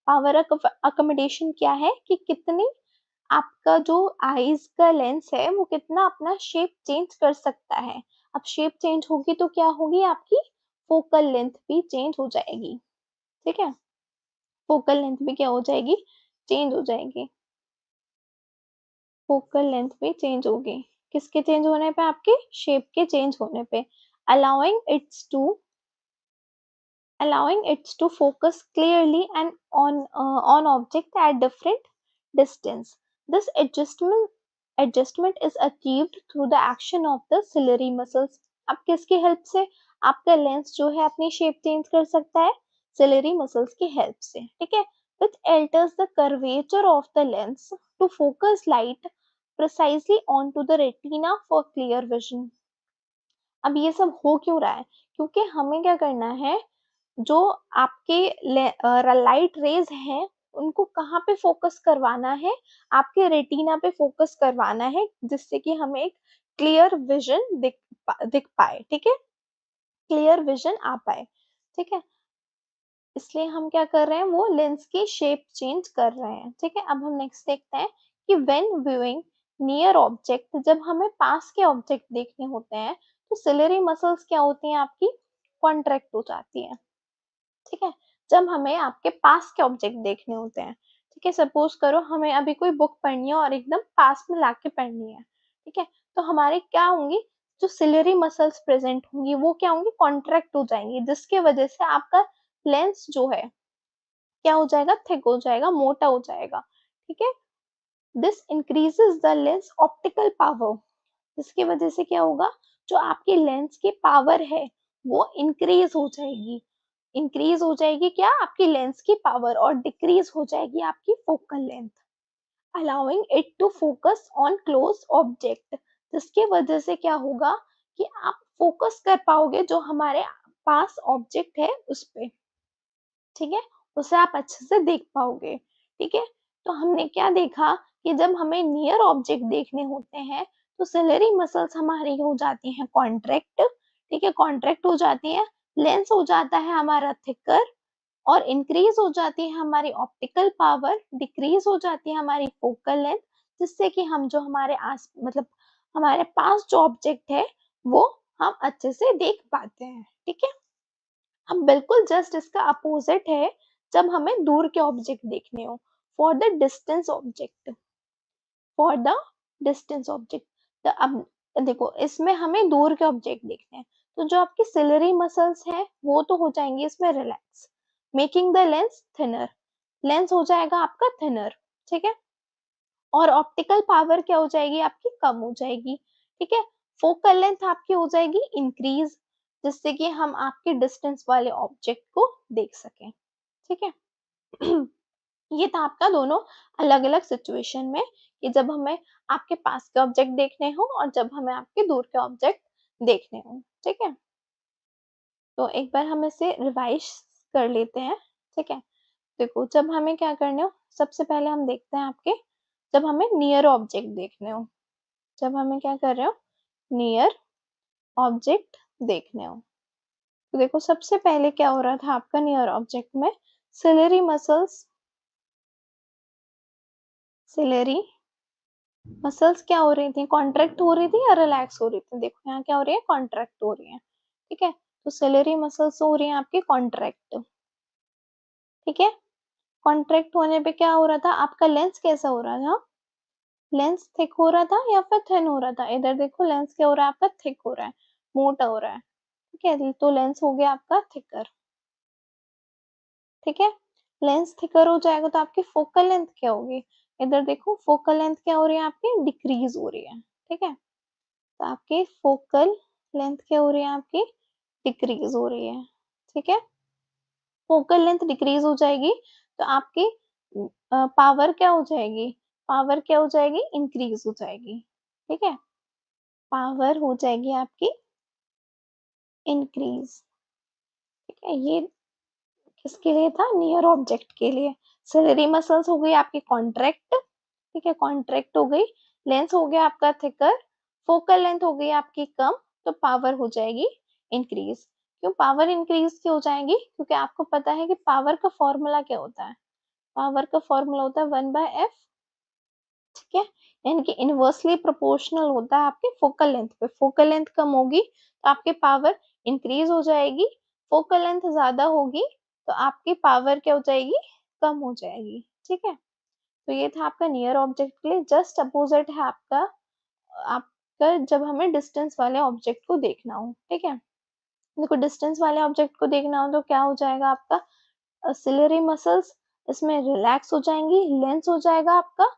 Power accommodation क्या है कि कितनी आपका जो आईज का लेंस है वो कितना अपना शेप चेंज कर सकता है। अब शेप चेंज होगी तो क्या होगी, आपकी फोकल लेंथ भी चेंज हो जाएगी। ठीक है, फोकल लेंथ भी क्या हो जाएगी, चेंज हो जाएगी। फोकल लेंथ भी चेंज होगी, किसके चेंज होने पे? आपके शेप के चेंज होने पे। allowing its to allowing it to focus clearly and on object at different distance. This adjustment is achieved through the action of the ciliary muscles. अब किसकी हेल्प से आपका लेंस जो है अपनी शेप चेंज कर सकता है? सिलरी मसल्स की हेल्प से, ठीक है। which alters the curvature of the lens to focus light precisely onto the retina for clear vision. अब ये सब हो क्यों रहा है? क्योंकि हमें क्या करना है, जो आपके लाइट रेज हैं उनको कहाँ पे फोकस करवाना है? आपके रेटिना पे फोकस करवाना है, जिससे कि हमें एक क्लियर विजन दिख पाए, ठीक है, क्लियर विजन आ पाए, ठीक है। इसलिए हम क्या कर रहे हैं, वो लेंस की शेप चेंज कर रहे हैं, ठीक है। अब हम नेक्स्ट देखते हैं कि व्हेन व्यूइंग नियर ऑब्जेक्ट, जब हमें पास के ऑब्जेक्ट देखने होते हैं तो सिलरी मसल्स क्या होती हैं आपकी? कॉन्ट्रैक्ट हो जाती हैं, ठीक है। जब हमें आपके पास के ऑब्जेक्ट देखने होते हैं, ठीक है, सपोज करो हमें अभी कोई बुक पढ़नी है और एकदम पास में लाके पढ़नी है, ठीक है, तो हमारे क्या होंगी, जो सिलरी मसल्स प्रेजेंट होंगी वो क्या होंगी? कॉन्ट्रैक्ट हो जाएंगी, जिसके वजह से आपका लेंस जो है क्या हो जाएगा? थिक हो जाएगा, मोटा हो जाएगा, ठीक है। This increases the lens optical power, जिसकी वजह से क्या होगा, जो आपकी लेंस की पावर है वो इंक्रीज हो जाएगी। इंक्रीज हो जाएगी क्या? आपकी लेंस की पावर, और डिक्रीज हो जाएगी आपकी focal length, allowing it to focus on close object, जिसके वजह से क्या होगा कि आप फोकस कर पाओगे जो हमारे पास ऑब्जेक्ट है उस पे, ठीक है, उसे आप अच्छे से देख पाओगे, ठीक है। तो हमने क्या देखा कि जब हमें नियर ऑब्जेक्ट देखने होते हैं तो सिलरी मसल्स हमारी हो जाती हैं कॉन्ट्रैक्ट, ठीक है, कॉन्ट्रैक्ट हो जाती है, लेंस हो जाता है हमारा थिकर, और इंक्रीज हो जाती है हमारी ऑप्टिकल पावर, डिक्रीज हो जाती है हमारी फोकल लेंथ, जिससे कि हम जो हमारे आस मतलब हमारे पास जो ऑब्जेक्ट है वो हम अच्छे से देख पाते हैं, ठीक है। अब बिल्कुल जस्ट इसका अपोजिट है जब हमें दूर के ऑब्जेक्ट देखने हो, for the distance object, for the distance object. तो अब देखो इसमें हमें दूर के ऑब्जेक्ट देखने हैं, तो जो आपकी सिलरी मसल्स हैं वो तो हो जाएंगी इसमें relax, making the lens thinner, lens हो जाएगा आपका थिनर, ठीक है, और ऑप्टिकल पावर क्या हो जाएगी आपकी? कम हो जाएगी, ठीक है। फोकल लेंथ आपकी हो जाएगी इंक्रीज, जिससे कि हम आपके डिस्टेंस वाले ऑब्जेक्ट को देख सकें, ठीक है। ये था आपका दोनों अलग अलग सिचुएशन में, कि जब हमें आपके पास के ऑब्जेक्ट देखने हो और जब हमें आपके दूर के ऑब्जेक्ट देखने हो, ठीक है। तो एक बार हम इसे रिवाइज कर लेते हैं, ठीक है। देखो जब हमें क्या करने हो, सबसे पहले हम देखते हैं आपके, जब हमें नियर ऑब्जेक्ट देखने हो, जब हमें क्या कर रहे हो, नियर ऑब्जेक्ट देखने हो, तो देखो सबसे पहले क्या हो रहा था आपका नियर ऑब्जेक्ट में, सिलरी मसल्स, सिलरी मसल्स क्या हो रही थी? कॉन्ट्रैक्ट हो रही थी या रिलैक्स हो रही थी? देखो यहाँ क्या हो रही है, कॉन्ट्रैक्ट हो रही है, ठीक है। तो सिलरी मसल्स हो रही है आपकी कॉन्ट्रैक्ट, ठीक है। कॉन्ट्रैक्ट होने पे क्या हो रहा था, आपका लेंस कैसा हो रहा था? लेंस थिक हो रहा था या फिर थिन हो रहा था? इधर देखो लेंस क्या हो रहा है आपका? थिक हो रहा है, मोटा हो रहा है, ठीक है, तो लेंस हो गया आपका थिकर, ठीक है। लेंस थिकर हो जाएगा तो आपकी फोकल लेंथ क्या होगी? इधर देखो फोकल लेंथ क्या हो रही है आपकी? डिक्रीज हो रही है, ठीक है, तो आपकी फोकल लेंथ क्या हो रही है आपकी? डिक्रीज हो रही है, ठीक है। फोकल लेंथ डिक्रीज हो जाएगी तो आपकी पावर क्या हो जाएगी? पावर क्या हो जाएगी? इंक्रीज हो जाएगी, ठीक है, पावर हो जाएगी आपकी इंक्रीज, ठीक है। ये किसके लिए था? नियर ऑब्जेक्ट के लिए। सिलरी मसल्स हो गई आपकी कॉन्ट्रैक्ट, ठीक है, कॉन्ट्रैक्ट हो गई, लेंस हो गया आपका थिकर, फोकल लेंथ हो गई आपकी कम, तो पावर हो जाएगी इंक्रीज। क्यों पावर इंक्रीज क्यों हो जाएगी? क्योंकि आपको पता है कि पावर का फॉर्मूला क्या होता है, पावर का फॉर्मूला होता है 1/f, ठीक है, यानी कि इनवर्सली प्रोपोर्शनल होता है आपके फोकल लेंथ पे। फोकल लेंथ कम होगी तो आपकी पावर इंक्रीज हो जाएगी, फोकल लेंथ ज्यादा होगी तो आपकी पावर क्या हो जाएगी? कम हो जाएगी, ठीक है। तो ये था आपका नियर ऑब्जेक्ट के लिए। जस्ट अपोजिट है आपका जब हमें डिस्टेंस वाले ऑब्जेक्ट को देखना हो, ठीक है। देखो डिस्टेंस वाले ऑब्जेक्ट को देखना हो तो क्या हो जाएगा आपका, सिलेरी मसल्स इसमें रिलैक्स हो जाएंगी, लेंस हो जाएगा आपका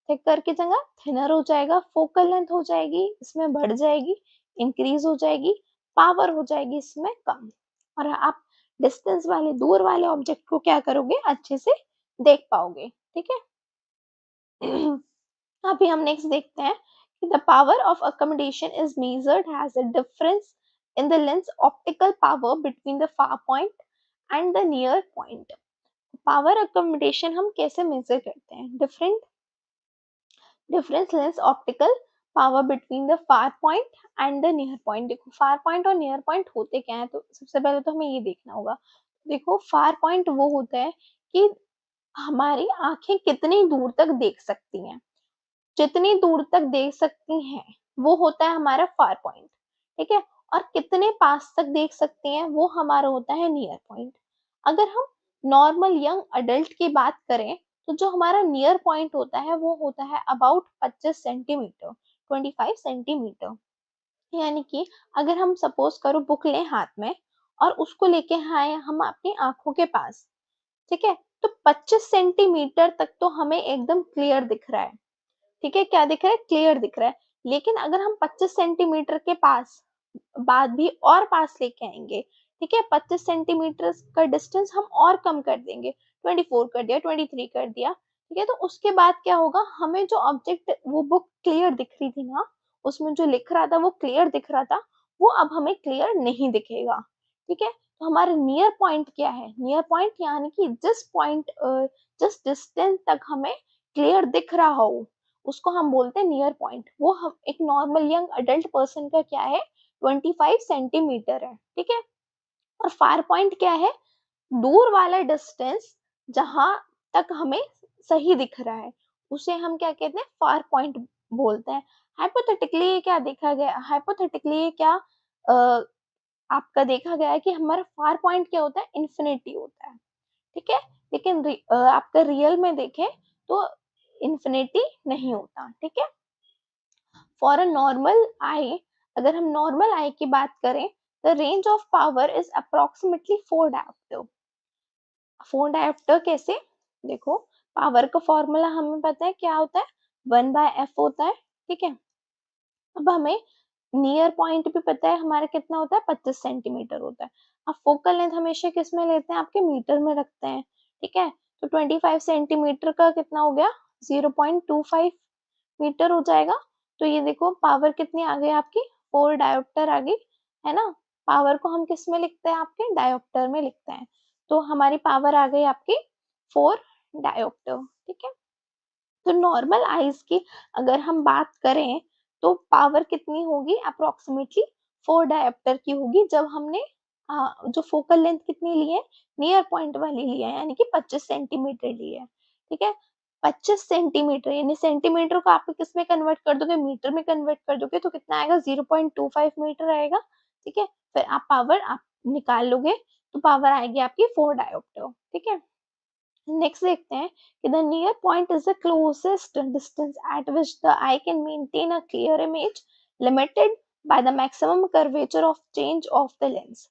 थिकर की जगह थिनर हो जाएगा, फोकल लेंथ हो जाएगी इसमें बढ़ जाएगी, इंक्रीज हो जाएगी, पावर हो जाएगी इसमें कम, और आप डिस्टेंस वाले दूर वाले ऑब्जेक्ट को क्या करोगे, अच्छे से देख पाओगे, ठीक है। अभी हम नेक्स्ट देखते हैं कि the power of accommodation is measured has a difference in the lens optical power between the far point and the near point. Power accommodation हम कैसे मेजर करते हैं, difference lens optical power between the far point and the near point. देखो फार पॉइंट और नियर पॉइंट होते क्या है, तो सबसे पहले तो हमें ये देखना होगा। देखो फार पॉइंट वो होता है कि हमारी आंखें कितनी दूर तक देख सकती हैं, जितनी दूर तक देख सकती हैं वो होता है हमारा फार पॉइंट, ठीक है। और कितने पास तक देख सकती हैं वो हमारा होता है नियर पॉइंट। अगर हम नॉर्मल यंग अडल्ट की बात करें तो जो हमारा नियर पॉइंट होता है वो होता है अबाउट 25 सेंटीमीटर, 25 सेंटीमीटर। यानी कि अगर हम सपोज करो बुक लें हाथ में और उसको लेके आए हम अपनी आंखों के पास, ठीक है, तो 25 सेंटीमीटर तक तो हमें एकदम क्लियर दिख रहा है, ठीक है, क्या दिख रहा है, क्लियर दिख रहा है। लेकिन अगर हम 25 सेंटीमीटर के पास बाद भी और पास लेके आएंगे, ठीक है, 25 सेंटीमीटर का डिस्टेंस हम और कम कर देंगे, 24 कर दिया, 23 कर दिया, ठीक है, तो उसके बाद क्या होगा, हमें जो ऑब्जेक्ट वो बुक क्लियर दिख रही थी ना, उसमें जो लिख रहा था वो क्लियर दिख रहा था, वो अब हमें क्लियर नहीं दिखेगा, ठीक है। तो हमारे नियर पॉइंट क्या है, नियर पॉइंट यानी कि जिस पॉइंट जिस डिस्टेंस तक हमें क्लियर दिख रहा हो उसको हम बोलते हैं नियर पॉइंट। वो हम एक नॉर्मल यंग अडल्ट पर्सन का क्या है, 25 सेंटीमीटर है, ठीक है। और फार पॉइंट क्या है, दूर वाला डिस्टेंस जहां तक हमें सही दिख रहा है उसे हम क्या कहते हैं, फार पॉइंट बोलते हैं। हाइपोथेटिकली ये क्या देखा गया, हाइपोथेटिकली ये क्या आपका देखा गया है कि हमारा फार पॉइंट क्या होता है, इन्फिनिटी होता है, ठीक है। लेकिन आपका रियल में देखें तो इन्फिनिटी नहीं होता, ठीक है। फॉर अ नॉर्मल आई, अगर हम नॉर्मल आई की बात करें, the range of power is approximately 4 dioptre. 4 dioptre कैसे, देखो पावर का फॉर्मूला हमें पता है क्या होता है, 1/f होता है, ठीक है। अब हमें नियर पॉइंट भी पता है हमारा कितना होता है, 25 सेंटीमीटर होता है। अब फोकल लेंथ हमेशा किस में लेते हैं, आपके मीटर में रखते हैं, ठीक है। तो 25 सेंटीमीटर का कितना हो गया, 0.25 मीटर हो जाएगा। तो ये देखो पावर कितनी आ गई आपकी, 4 डायोप्टर आ गई, है ना। पावर को हम किस में लिखते हैं, आपके डायोप्टर में लिखते हैं। तो हमारी पावर आ गई आपकी 4 डायोप्टर, ठीक है। तो नॉर्मल आइज की अगर हम बात करें तो पावर कितनी होगी, अप्रोक्सीमेटली 4 डायोप्टर की होगी, जब हमने जो फोकल लेंथ कितनी ली है, नियर पॉइंट वाली ली है, यानी कि 25 सेंटीमीटर ली है, ठीक है। 25 सेंटीमीटर यानी सेंटीमीटर को आप किस में कन्वर्ट कर दोगे, मीटर में कन्वर्ट कर दोगे तो कितना आएगा, 0.25 मीटर आएगा, ठीक है। फिर आप पावर आप निकाल लोगे तो पावर आएगी आपकी 4 डायोप्टर, ठीक है। नेक्स्ट देखते हैं कि the near point is the closest distance at which the eye can maintain a clear image limited by the maximum curvature of change of the lens।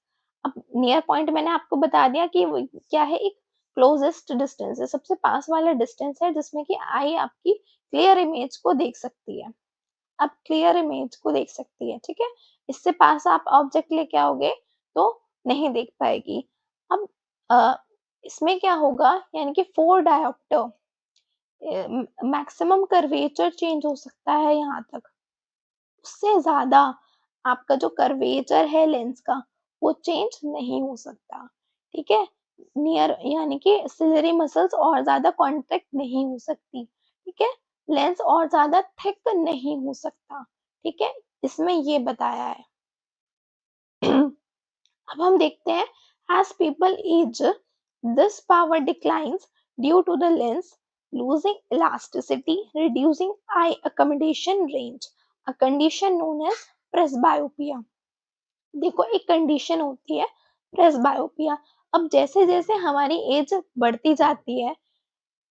अब नियर पॉइंट मैंने आपको बता दिया कि वो क्या है, एक क्लोजेस्ट डिस्टेंस है, सबसे पास वाला डिस्टेंस है जिसमें कि आई आपकी क्लियर इमेज को देख सकती है, अब क्लियर इमेज को देख सकती है, ठीक है। इससे पास आप ऑब्जेक्ट लेके आओगे तो नहीं देख पाएगी। अब इसमें क्या होगा, यानी कि 4 डायोप्टर मैक्सिमम कर्वेचर चेंज हो सकता है यहाँ तक, उससे ज्यादा आपका जो कर्वेचर है लेंस का वो चेंज नहीं हो सकता, ठीक है। नियर यानी कि सिलरी मसल्स और ज्यादा कॉन्ट्रैक्ट नहीं हो सकती, ठीक है, लेंस और ज्यादा थिक नहीं हो सकता, ठीक है, इसमें ये बताया है। अब हम देखते हैं as people age this power declines due to the lens losing elasticity reducing eye accommodation range, a condition known as presbyopia। देखो एक कंडीशन होती है प्रेसबायोपिया। अब जैसे जैसे हमारी एज बढ़ती जाती है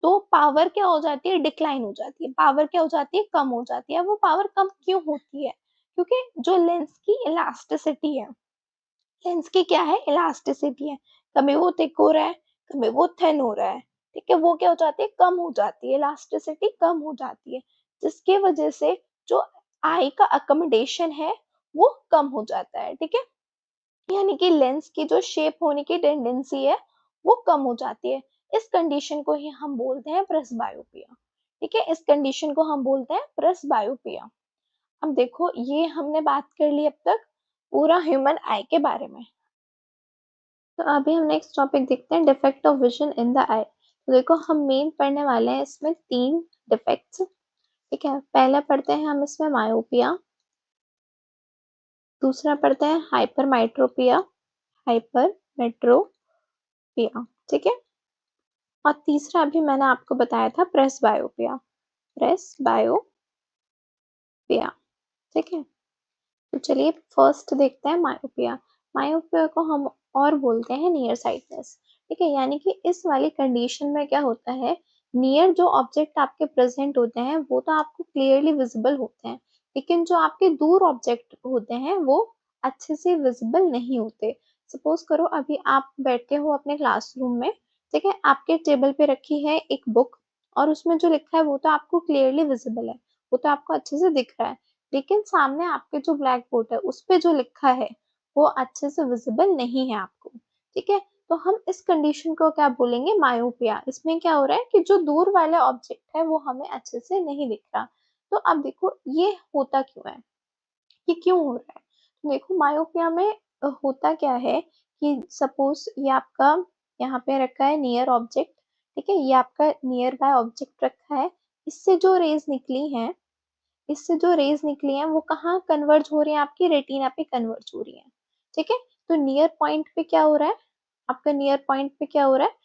तो पावर क्या हो जाती है, डिक्लाइन हो जाती है, पावर क्या हो जाती है, कम हो जाती है। वो पावर कम क्यों होती है, क्योंकि जो लेंस की इलास्टिसिटी है, लेंस की क्या है, इलास्टिसिटी है, कभी वो थिक हो रहा है, कभी वो थिन हो रहा है, ठीक है, वो क्या हो जाती है, कम हो जाती है, इलास्टिसिटी कम हो जाती है, जिसकी वजह से जो आई का अकोमोडेशन है वो कम हो जाता है, ठीक है, यानी कि लेंस की जो शेप होने की टेंडेंसी है वो कम हो जाती है। इस कंडीशन को ही हम बोलते हैं प्रेसबायोपिया, ठीक है, इस कंडीशन को हम बोलते हैं प्रेसबायोपिया। अब देखो ये हमने बात कर ली अब तक पूरा ह्यूमन आई के बारे में। तो अभी हम नेक्स्ट टॉपिक देखते हैं, defect of vision in the eye. तो देखो हम मेन पढ़ने वाले हैं इसमें 3 डिफेक्ट्स, ठीक है, पहला पढ़ते हैं हम इसमें मायोपिया, दूसरा पढ़ते हैं हाइपरमेट्रोपिया, हाइपरमेट्रोपिया, ठीक है, और तीसरा अभी मैंने आपको बताया था प्रेसबायोपिया, प्रेसबायोपिया, ठीक है। तो चलिए फर्स्ट देखते हैं मायोपिया। मायोपिया को हम और बोलते हैं नियर साइटनेस, ठीक है, यानी कि इस वाली कंडीशन में क्या होता है, नियर जो ऑब्जेक्ट आपके प्रेजेंट होते हैं वो तो आपको क्लियरली विजिबल होते हैं, लेकिन जो आपके दूर ऑब्जेक्ट होते हैं वो अच्छे से विजिबल नहीं होते। सपोज करो अभी आप बैठे हो अपने क्लासरूम में, ठीक है, आपके टेबल पे रखी है एक बुक और उसमें जो लिखा है वो तो आपको क्लियरली विजिबल है, वो तो आपको अच्छे से दिख रहा है, लेकिन सामने आपके जो ब्लैक बोर्ड है उस पे जो लिखा है वो अच्छे से विजिबल नहीं है आपको, ठीक है, तो हम इस कंडीशन को क्या बोलेंगे, मायोपिया। इसमें क्या हो रहा है कि जो दूर वाला ऑब्जेक्ट है वो हमें अच्छे से नहीं दिख रहा। तो अब देखो ये होता क्यों है, ये क्यों हो रहा है, तो देखो मायोपिया में होता क्या है कि सपोज ये आपका यहाँ पे रखा है नियर ऑब्जेक्ट, ठीक है, ये आपका नियर बाय ऑब्जेक्ट रखा है, इससे जो रेज निकली हैं, इससे जो रेज निकली हैं वो कहाँ कन्वर्ज हो रही है, आपकी रेटिना पे कन्वर्ज हो रही है, ठीक है, तो नियर पॉइंट पे क्या हो रहा है, आपका नियर पॉइंट पे क्या हो रहा है,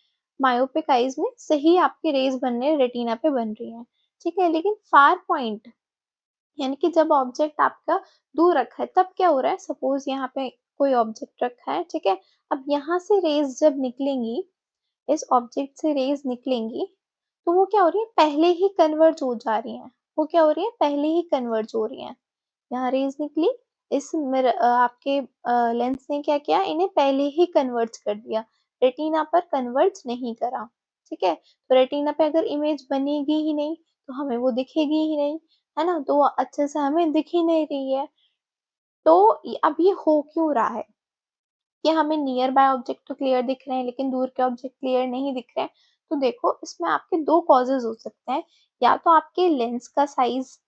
मायोपिक आईज में सही आपकी रेज बनने रेटिना पे बन रही है, ठीक है, लेकिन फार पॉइंट यानी कि जब ऑब्जेक्ट आपका दूर रखा है तब क्या हो रहा है, सपोज यहाँ पे कोई ऑब्जेक्ट रखा है, ठीक है, अब यहाँ से रेज जब निकलेंगी, इस ऑब्जेक्ट से रेज निकलेंगी तो वो क्या हो रही है, पहले ही कन्वर्ज हो जा रही हैं, वो क्या हो रही है, पहले ही कन्वर्ज हो रही हैं, यहाँ रेज निकली, इस आपके लेंस ने क्या किया, इन्हें पहले ही कन्वर्ज कर दिया, रेटिना पर कन्वर्ज नहीं करा, ठीक है, तो रेटिना पे अगर इमेज बनेगी ही नहीं तो हमें वो दिखेगी ही नहीं, है ना, तो वो अच्छे से हमें दिख ही नहीं रही है। तो अब ये हो क्यों रहा है कि हमें नियर बाय ऑब्जेक्ट तो क्लियर दिख रहे हैं लेकिन दूर के ऑब्जेक्ट क्लियर नहीं दिख रहे हैं, तो देखो इसमें आपके 2 कॉजेज हो सकते हैं, या तो आपके लेंस का साइज,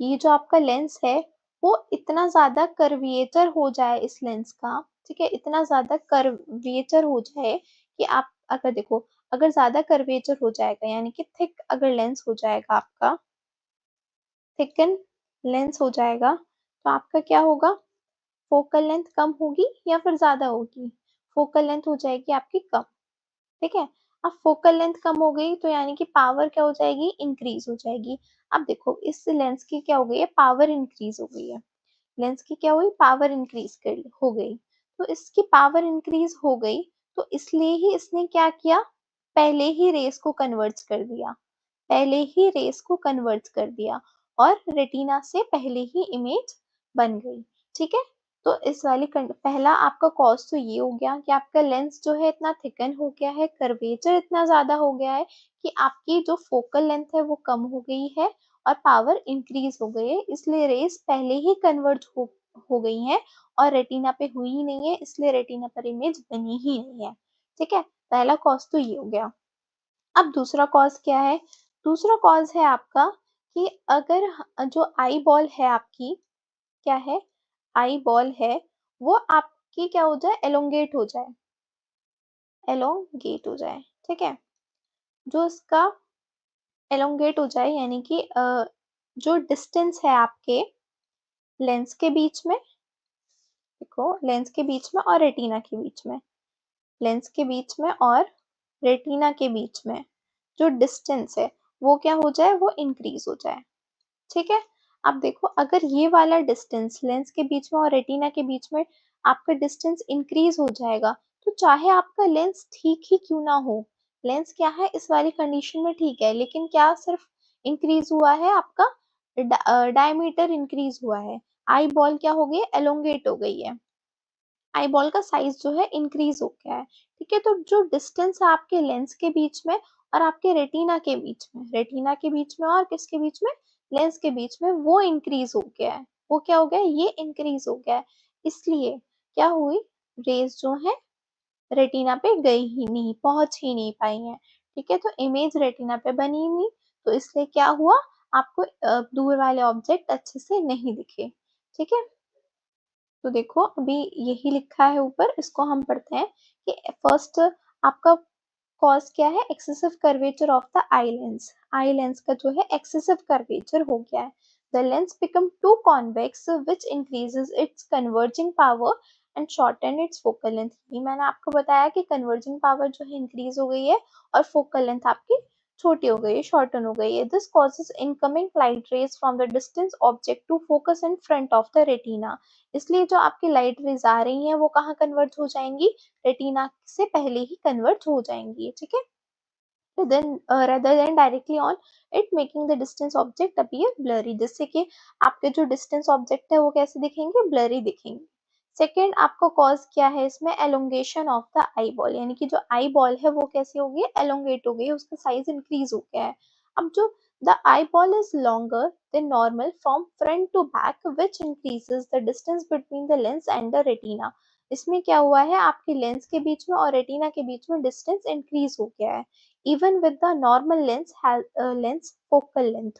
ये जो आपका लेंस है वो इतना ज्यादा कर्विएचर हो जाए इस लेंस का, ठीक है, इतना ज्यादा कर्विएचर हो जाए कि आप अगर देखो, अगर ज्यादा कर्वेचर हो जाएगा यानी कि थिक अगर लेंस हो जाएगा आपका, थिकन लेंस हो जाएगा तो आपका क्या होगा, फोकल लेंथ कम होगी या फिर ज्यादा होगी, फोकल लेंथ हो जाएगी आपकी कम, ठीक है, अब फोकल लेंथ कम हो गई तो यानी कि पावर क्या हो जाएगी, इंक्रीज हो जाएगी। अब देखो इस लेंस की क्या हो गई है, पावर इंक्रीज हो गई है, लेंस की क्या हुई, पावर इंक्रीज कर हो गई, तो इसकी पावर इंक्रीज हो गई तो इसलिए ही इसने क्या किया, पहले ही रेस को कन्वर्ट कर दिया, पहले ही रेस को कन्वर्ट कर दिया और रेटिना से पहले ही इमेज बन गई, ठीक है, तो इस वाली पहला आपका कॉज तो ये हो गया कि आपका लेंस जो है इतना थिकन हो गया है, कर्वेचर इतना ज्यादा हो गया है कि आपकी जो फोकल लेंथ है वो कम हो गई है और पावर इंक्रीज हो गई है, इसलिए रेस पहले ही कन्वर्ट हो गई है और रेटिना पे हुई ही नहीं है, इसलिए रेटिना पर इमेज बनी ही नहीं है, ठीक है, पहला कॉज तो ये हो गया। अब दूसरा कॉज क्या है, दूसरा कॉज है आपका कि अगर जो आई बॉल है आपकी, क्या है, आई बॉल है, वो आपकी क्या हो जाए, एलोंगेट हो जाए, एलोंगेट हो जाए, ठीक है, जो इसका एलोंगेट हो जाए यानी कि जो डिस्टेंस है आपके लेंस के बीच में, देखो लेंस के बीच में और रेटिना के बीच में, लेंस के बीच में और रेटिना के बीच में जो डिस्टेंस है वो क्या हो जाए, वो इंक्रीज हो जाए, ठीक है, अब देखो अगर ये वाला डिस्टेंस लेंस के बीच में और रेटिना के बीच में आपका डिस्टेंस इंक्रीज हो जाएगा तो चाहे आपका लेंस ठीक ही क्यों ना हो, लेंस क्या है इस वाली कंडीशन में ठीक है, लेकिन क्या सिर्फ इंक्रीज हुआ है आपका, डायमीटर इंक्रीज हुआ है, आई बॉल क्या हो गई है, एलोंगेट हो गई है, आई बॉल का साइज जो है इंक्रीज हो गया है। ठीक है, तो जो डिस्टेंस है आपके लेंस के बीच में और आपके रेटिना के बीच में, रेटिना के बीच में और किसके बीच में, लेंस के बीच में, वो इंक्रीज हो गया है। वो क्या हो गया है, ये इंक्रीज हो गया है। इसलिए क्या हुई, रेज जो है रेटिना पे गई ही नहीं, पहुंच ही नहीं पाई है। ठीक है, तो इमेज रेटिना पे बनी नहीं, तो इसलिए क्या हुआ, आपको दूर वाले ऑब्जेक्ट अच्छे से नहीं दिखे। ठीक है, तो देखो अभी यही लिखा है ऊपर, इसको हम पढ़ते हैं कि फर्स्ट आपका कॉज क्या है, excessive curvature of the eye lens, eye lens का जो है एक्सेसिव कर्वेचर हो गया है। The lens become too convex which increases its converging power and shorten its focal length. ये मैंने आपको बताया कि कन्वर्जिंग पावर जो है इंक्रीज हो गई है और फोकल लेंथ आपकी छोटी हो गई है, शॉर्टन हो गई है। This causes incoming light rays from the distance object to focus in front of the retina. इसलिए जो आपकी लाइट रेज आ रही हैं वो कहाँ कन्वर्ट हो जाएंगी, रेटिना से पहले ही कन्वर्ट हो जाएंगी। ठीक है, rather than directly on it making the distance object appear blurry, जिससे कि आपके जो distance object है वो कैसे दिखेंगे, blurry दिखेंगे। सेकेंड आपको कॉज क्या है इसमें, elongation of the eye ball, यानी कि जो आई बॉल है वो कैसी हो गई, एलोंगेट हो गई, उसका साइज इंक्रीज हो गया है। अब जो the eyeball is longer than normal from front to back which increases the distance between the lens and the retina। इसमें क्या हुआ है, आपके लेंस के बीच में और रेटिना के बीच में डिस्टेंस इंक्रीज हो गया है, even with the normal lens lens focal length,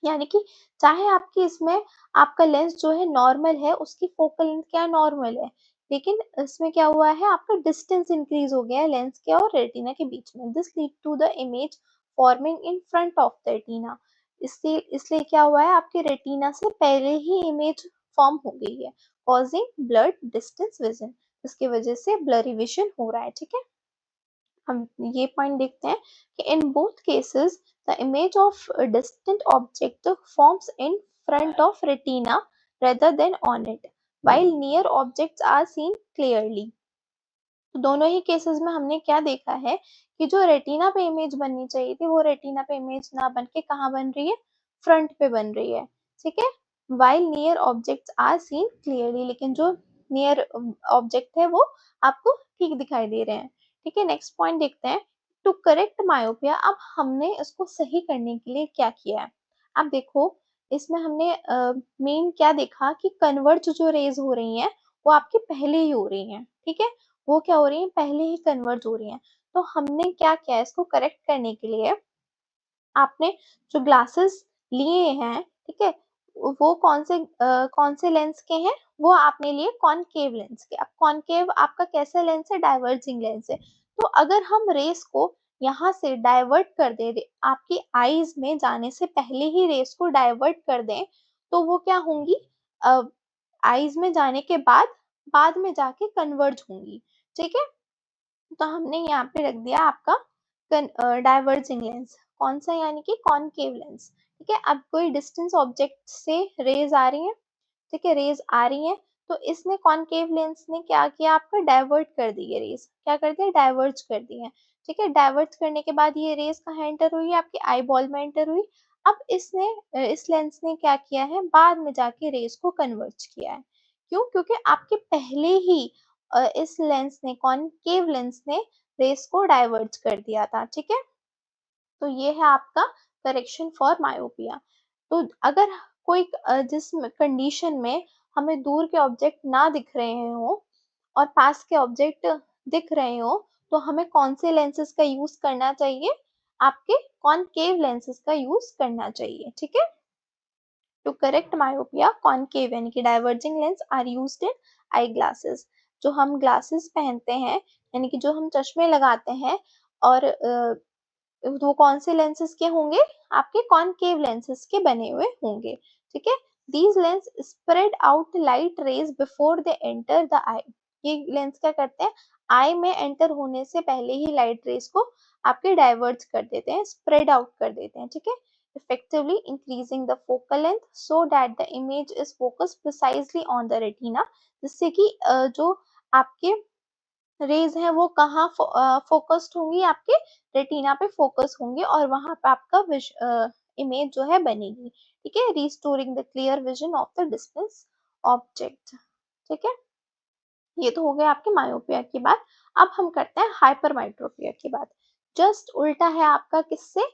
यानी कि चाहे आपकी इसमें आपका लेंस जो है नॉर्मल है, उसकी फोकल लेंथ क्या नॉर्मल है, लेकिन इसमें क्या हुआ है, आपका डिस्टेंस इंक्रीज हो गया है लेंस के और रेटिना के बीच में। This lead to the image forming in front of the retina. इसलिए क्या हुआ है, आपके रेटिना से पहले ही इमेज फॉर्म हो गई है, कॉजिंग ब्लड डिस्टेंस विजन, इसकी वजह से ब्लरी विजन हो रहा है। ठीक है, हम ये पॉइंट देखते हैं कि in both cases the image of distant object forms in front of retina rather than on it while near objects are seen clearly। तो दोनों ही केसेस में हमने क्या देखा है कि जो रेटिना पे इमेज बननी चाहिए थी वो रेटिना पे इमेज ना बन के कहाँ बन रही है, फ्रंट पे बन रही है। ठीक है, while near objects are seen clearly, लेकिन जो नियर ऑब्जेक्ट है वो आपको ठीक दिखाई दे रहे हैं। ठीक है, नेक्स्ट पॉइंट देखते हैं, टू करेक्ट मायोपिया। अब हमने इसको सही करने के लिए क्या किया है, अब देखो इसमें हमने मेन क्या देखा कि कन्वर्ज जो रेज हो रही हैं वो आपके पहले ही हो रही हैं। ठीक है, वो क्या हो रही है, पहले ही कन्वर्ज हो रही हैं। तो हमने क्या किया, इसको करेक्ट करने के लिए आपने जो ग्लासेस लिए हैं, ठीक है, वो कौन से लेंस के हैं, वो आपने लिए कॉनकेव लेंस के। अब कॉनकेव आपका कैसा लेंस है, डाइवर्जिंग लेंस है। तो अगर हम रेस को यहाँ से डाइवर्ट कर दे, आपकी आईज में जाने से पहले ही रेस को डाइवर्ट कर दें, तो वो क्या होंगी, आईज में जाने के बाद में जाके कन्वर्ज होंगी। ठीक है, तो हमने यहाँ पे रख दिया आपका डाइवर्जिंग लेंस, कौन सा, यानी कि कॉनकेव लेंस। ठीक है, अब कोई डिस्टेंस ऑब्जेक्ट से रेज आ रही है, ठीक है, रेज आ रही है, तो इसने कॉनकेव लेंस ने क्या किया, आपका डाइवर्ट कर दी है रेज, क्या कर दिया, डाइवर्ट कर दी है। ठीक है, डाइवर्ट करने के बाद ये रेज कहाँ एंटर हुई, आपकी आई बॉल में एंटर हुई। अब इसने इस लेंस ने क्या किया है, बाद में जाके रेज को कन्वर्ट किया है। क्यों, क्योंकि आपके पहले ही इस लेंस ने, कॉनकेव लेंस ने रेस को डाइवर्ट कर दिया था। ठीक है, तो ये है आपका करेक्शन फॉर मायोपिया। तो अगर कोई जिस कंडीशन में हमें दूर के ऑब्जेक्ट ना दिख रहे हो और पास के ऑब्जेक्ट दिख रहे हो, तो हमें कौन से लेंसेज का यूज करना चाहिए, आपके कॉनकेव लेंसेज का यूज करना चाहिए। ठीक है, टू करेक्ट मायोपिया कॉनकेव यानी कि diverging lens are used in eye glasses. जो हम ग्लासेस पहनते हैं, यानी कि जो हम चश्मे लगाते हैं, और वो कौन से लेंसेज के होंगे, आपके कॉनकेव लेंसेज के बने हुए होंगे। ठीक है, these lens spread out light rays before they enter the eye. ये लेंस क्या करते हैं, आई में एंटर होने से पहले ही लाइट रेज को आपके डाइवर्ट कर देते हैं, स्प्रेड आउट कर देते हैं। ठीक है, effectively increasing the focal length so that the image is focused precisely on the retina, जिससे कि जो आपके रेज है वो कहाँ फोकस्ड होंगी, आपके रेटिना पे फोकस होंगे और वहां पे आपका इमेज जो है बनेगी। ठीक है, restoring the clear vision of the distance object. ठीक है, ये तो हो गया आपके मायोपिया की बात। अब हम करते हैं हाइपरमेट्रोपिया की बात। जस्ट उल्टा है आपका किससे,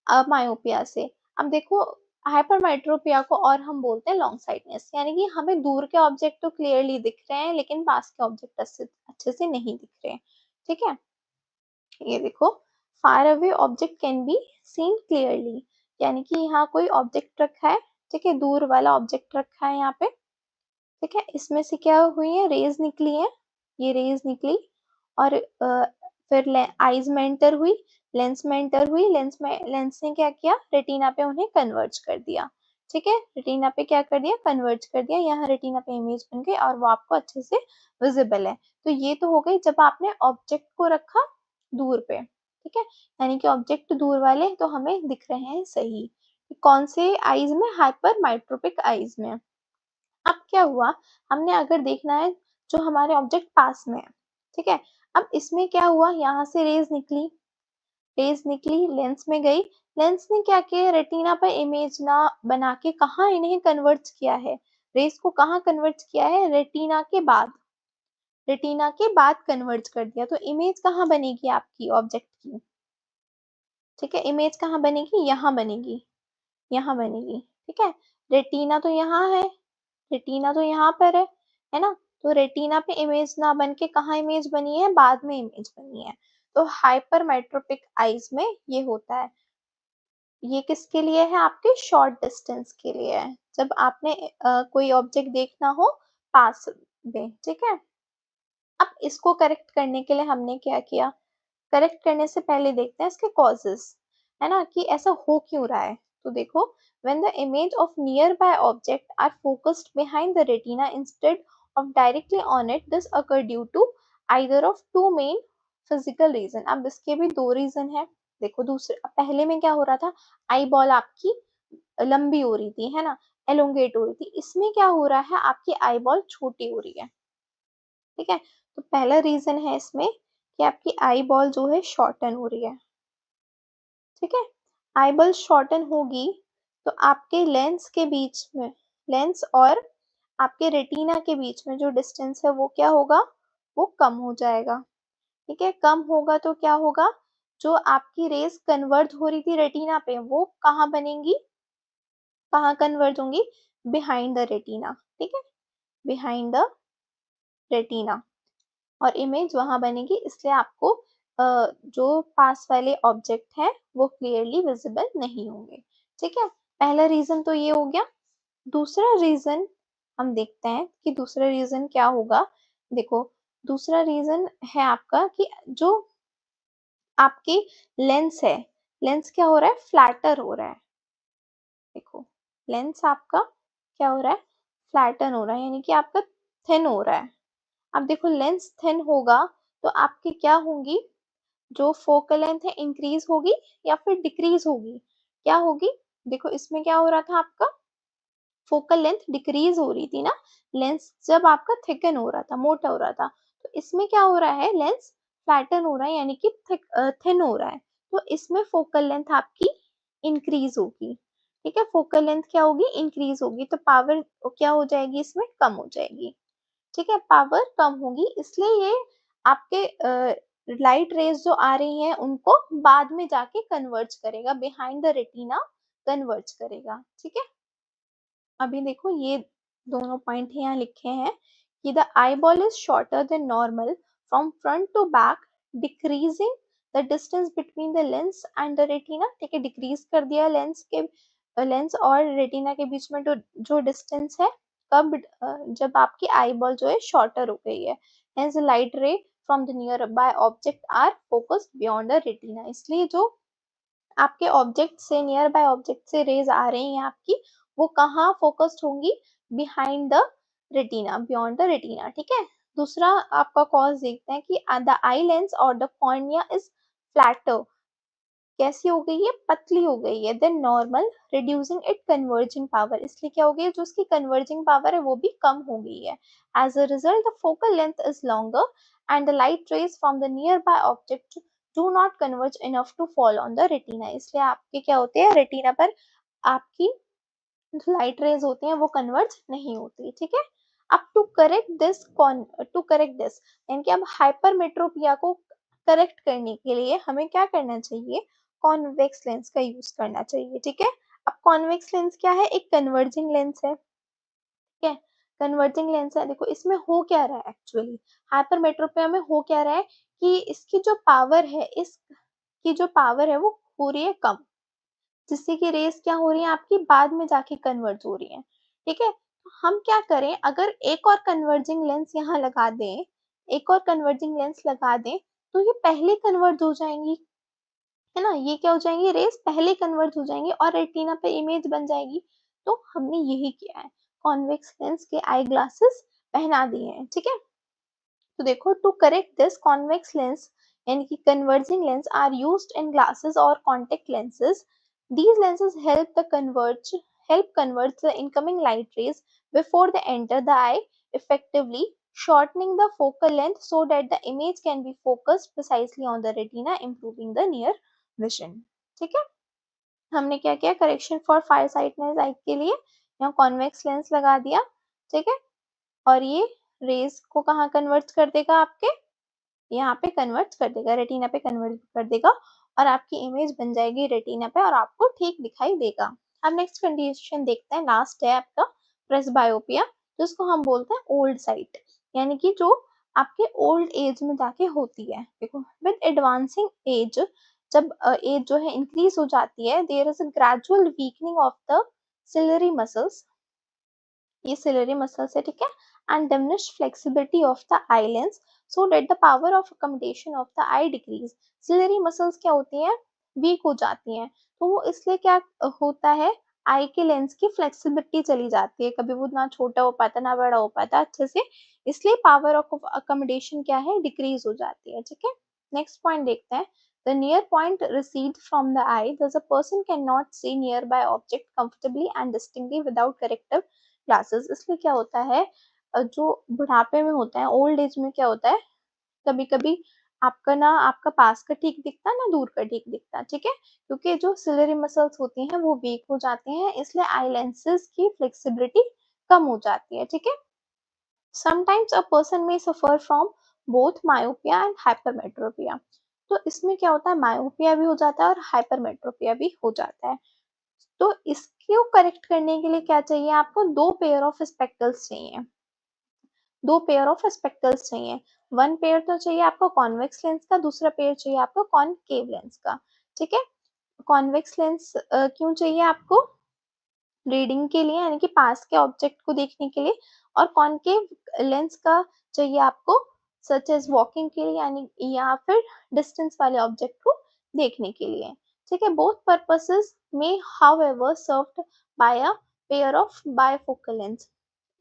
मायोपिया से। अब देखो, हाइपरमेट्रोपिया को और हम बोलते हैं लॉन्ग साइटनेस, यानी कि हमें दूर के ऑब्जेक्ट तो क्लियरली दिख रहे हैं लेकिन पास के ऑब्जेक्ट अच्छे से नहीं दिख रहे हैं। ठीक है, ये देखो, far away object can be seen clearly, यानी कि यहाँ कोई ऑब्जेक्ट रखा है, ठीक है, दूर वाला ऑब्जेक्ट रखा है यहाँ पे। ठीक है, इसमें से क्या हुई है, रेज निकली है, ये रेज निकली और फिर आईज में एंटर हुई, लेंस में एंटर हुई, लेंस ने क्या किया, रेटिना पे उन्हें कन्वर्ज कर दिया। ठीक है, रेटिना पे क्या कर दिया, कन्वर्ज कर दिया, यहाँ रेटिना पे इमेज बन गई और वो आपको अच्छे से विजिबल है। तो ये तो हो गई जब आपने ऑब्जेक्ट को रखा दूर पे। ठीक है, यानी कि ऑब्जेक्ट दूर वाले तो हमें दिख रहे हैं सही। कौन से आईज में, हाइपर माइट्रोपिक आईज में। अब क्या हुआ, हमने अगर देखना है जो हमारे ऑब्जेक्ट पास में है, ठीक है, अब इसमें क्या हुआ, यहाँ से रेज निकली, लेंस में गई, लेंस ने क्या किया, रेटिना पर इमेज ना बना के कहाँ इन्हें कन्वर्ट किया है, रेज को कहाँ कन्वर्ट किया है, रेटिना के बाद कन्वर्ट कर दिया। तो इमेज कहाँ बनेगी आपकी ऑब्जेक्ट की, ठीक है, इमेज कहाँ बनेगी, यहाँ बनेगी, यहाँ बनेगी। ठीक है, रेटिना तो यहाँ है, रेटिना तो यहाँ पर है ना, तो रेटिना पे इमेज ना बन के कहाँ इमेज बनी है, बाद में इमेज बनी है। तो हाइपरमेट्रोपिक आईज में ये होता है। ये किसके लिए है, आपके शॉर्ट डिस्टेंस के लिए है, जब आपने कोई ऑब्जेक्ट देखना हो पास में। ठीक है, अब इसको करेक्ट करने के लिए हमने क्या किया, करेक्ट करने से पहले देखते हैं इसके कॉजेस, है ना, कि ऐसा हो क्यों रहा है। तो देखो, when the image of nearby object are focused behind the retina instead of directly on it, this occur due to either of two main physical reason। अब इसके भी दो रीजन है। देखो, दूसरे पहले में क्या हो रहा था, आई बॉल आपकी लंबी हो रही थी, है ना, एलोंगेट हो रही थी। इसमें क्या हो रहा है, आपकी आई बॉल छोटी हो रही है। ठीक है, तो पहला रीजन है इसमें कि आपकी आई बॉल जो है शॉर्टन हो रही है। ठीक है, आई बॉल शॉर्टन होगी तो आपके लेंस के बीच में, लेंस और आपके रेटिना के बीच में जो डिस्टेंस है वो क्या होगा, वो कम हो जाएगा। ठीक है, कम होगा तो क्या होगा, जो आपकी रेस कन्वर्ज हो रही थी रेटिना पे वो कहाँ बनेंगी, कहाँ कन्वर्ज होंगी, बिहाइंड द रेटिना। ठीक है, बिहाइंड द रेटिना, और इमेज वहां बनेगी, इसलिए आपको जो पास वाले ऑब्जेक्ट हैं वो क्लियरली विजिबल नहीं होंगे। ठीक है, पहला रीजन तो ये हो गया। दूसरा रीजन हम देखते हैं कि दूसरा रीजन क्या होगा। देखो, दूसरा रीजन है आपका कि जो आपकी लेंस है, लेंस क्या हो रहा है, फ्लैटर हो रहा है। देखो, लेंस आपका क्या हो रहा है, फ्लैटन हो रहा है, यानी कि आपका थिन हो रहा है। अब देखो, लेंस थिन होगा तो आपकी क्या होंगी, जो फोकल लेंथ है इंक्रीज होगी या फिर डिक्रीज होगी, क्या होगी। देखो, इसमें क्या हो रहा था, आपका फोकल लेंथ डिक्रीज हो रही थी ना, लेंस जब आपका थिकन हो रहा था, मोटा हो रहा था। तो इसमें क्या हो रहा है, लेंस फ्लैटन हो रहा है, यानी कि थिन हो रहा है। तो इसमें फोकल लेंथ आपकी इंक्रीज होगी। ठीक है, फोकल लेंथ क्या होगी, इंक्रीज होगी, तो पावर क्या हो जाएगी, इसमें कम हो जाएगी। ठीक है, पावर कम होगी, इसलिए ये आपके लाइट रेज जो आ रही हैं उनको बाद में जाके कन्वर्ज करेगा, बिहाइंड द रेटिना कन्वर्ज करेगा। ठीक है, अभी देखो, ये दोनों पॉइंट यहाँ लिखे हैं कि the eye ball is shorter than normal from front to back, decreasing the distance between the lens and the retina. ठीक है, डिक्रीज कर दिया लेंस और रेटिना के बीच में जो डिस्टेंस है, कब, जब आपकी आई बॉल जो है शॉर्टर हो गई है। Hence light ray from the nearby object are focused beyond the retina, इसलिए जो आपके ऑब्जेक्ट से, नियर बाय ऑब्जेक्ट से रेज आ रही हैं आपकी, वो कहाँ फोकस्ड होंगी, behind the retina, beyond the retina. ठीक है, दूसरा आपका कॉज देखते हैं कि द आई लेंस और द कॉर्निया इज फ्लैटर, कैसी हो गई है, पतली हो गई है, than normal, reducing it converging power, इसलिए क्या हो गई है, जो उसकी कन्वर्जिंग पावर है वो भी कम हो गई है। As a result the focal length is longer and the light rays from the nearby object do not converge enough to fall on the retina. इसलिए आपके क्या होते हैं, रेटिना पर आपकी जो लाइट रेज होती हैं वो कन्वर्ज नहीं होती, ठीक है। अब टू करेक्ट दिस यानी कि अब हाइपरमेट्रोपिया को करेक्ट करने के लिए हमें क्या करना चाहिए, कॉन्वेक्स लेंस का यूज करना चाहिए, ठीक है। अब कॉन्वेक्स लेंस क्या है, एक कन्वर्जिंग लेंस है, ठीक है। कन्वर्जिंग लेंस है, देखो इसमें हो क्या रहा है एक्चुअली, हाइपरमेट्रोपिया में हो क्या रहा है कि इसकी जो पावर है, इसकी जो पावर है वो हो रही है कम, जिससे कि रेस क्या हो रही है आपकी बाद में जाके कन्वर्ज हो रही है, ठीक है। तो हम क्या करें, अगर एक और कन्वर्जिंग लेंस यहाँ लगा दें, एक और कन्वर्जिंग लेंस लगा दें, तो ये पहले कन्वर्ज हो जाएंगी, है ना, ये क्या हो जाएंगी, रेस पहले कन्वर्ज हो जाएंगी और रेटिना पे इमेज बन जाएगी। तो हमने यही किया है, कॉन्वेक्स लेंस के आई ग्लासेस पहना दिए हैं, ठीक है। तो देखो, to correct this convex lens यानी कि converging lens are used in glasses और contact lenses. These lenses help converge the incoming light rays before they enter the eye, effectively shortening the focal length so that the image can be focused precisely on the retina, improving the near vision. ठीक है, हमने क्या किया, करेक्शन फॉर फार साइटनेस आई के लिए यहाँ कॉन्वेक्स लेंस लगा दिया, ठीक है। और ये रेज को कहाँ कन्वर्ट कर देगा, आपके यहाँ पे कन्वर्ट कर देगा, रेटिना पे कन्वर्ट कर देगा और आपकी इमेज बन जाएगी रेटिना पे और आपको ठीक दिखाई देगा। अब नेक्स्ट कंडीशन देखते हैं, लास्ट है आपका प्रेसबायोपिया, जिसको हम बोलते हैं ओल्ड साइट, यानी कि जो आपके ओल्ड एज में जाके होती है। देखो, विद एडवांसिंग एज, जब एज जो है इंक्रीज हो जाती है, there is a gradual weakening of the ciliary muscles, ये सिलरी मसल्स है, ठीक है, and diminished flexibility of the eye lens so that the power of accommodation of the eye decrease. Ciliary muscles क्या होती हैं, वीक हो जाती हैं, तो वो इसलिए क्या होता है, आई के लेंस की फ्लेक्सिबिलिटी चली जाती है, कभी वो ना छोटा हो पाता ना बड़ा हो पाता अच्छे से, इसलिए पावर ऑफ अकोमोडेशन क्या है, डिक्रीज हो जाती है, ठीक है। नेक्स्ट पॉइंट देखते हैं, the near point recede from the eye, thus a person cannot see nearby object comfortably and distinctly without corrective glasses. इसलिए क्या होता है, जो बुढ़ापे में होता है, ओल्ड एज में क्या होता है, कभी कभी आपका ना आपका पास का ठीक दिखता है ना दूर का ठीक दिखता है, ठीक है, क्योंकि जो सिलरी मसल्स होती हैं वो वीक हो जाते हैं, इसलिए आई लेंसेज की फ्लेक्सिबिलिटी कम हो जाती है, ठीक है। समटाइम्स अ पर्सन में suffer from both myopia and hypermetropia. तो इसमें क्या होता है, मायोपिया भी हो जाता है और हाइपरमेट्रोपिया भी हो जाता है। तो इसको करेक्ट करने के लिए क्या चाहिए, आपको दो पेयर ऑफ स्पेक्टल्स चाहिए, दो पेयर ऑफ स्पेक्टल्स चाहिए। वन पेयर तो चाहिए आपको कॉन्वेक्स लेंस का, दूसरा पेयर चाहिए आपको कॉनकेव लेंस का, ठीक है। कॉन्वेक्स लेंस क्यों चाहिए आपको, रीडिंग के लिए यानी कि पास के ऑब्जेक्ट को देखने के लिए, और कॉनकेव लेंस का चाहिए आपको सच एज वॉकिंग के लिए यानी या फिर डिस्टेंस वाले ऑब्जेक्ट को देखने के लिए, ठीक है। बोथ पर्पसेस में however served by a pair of bifocal lens.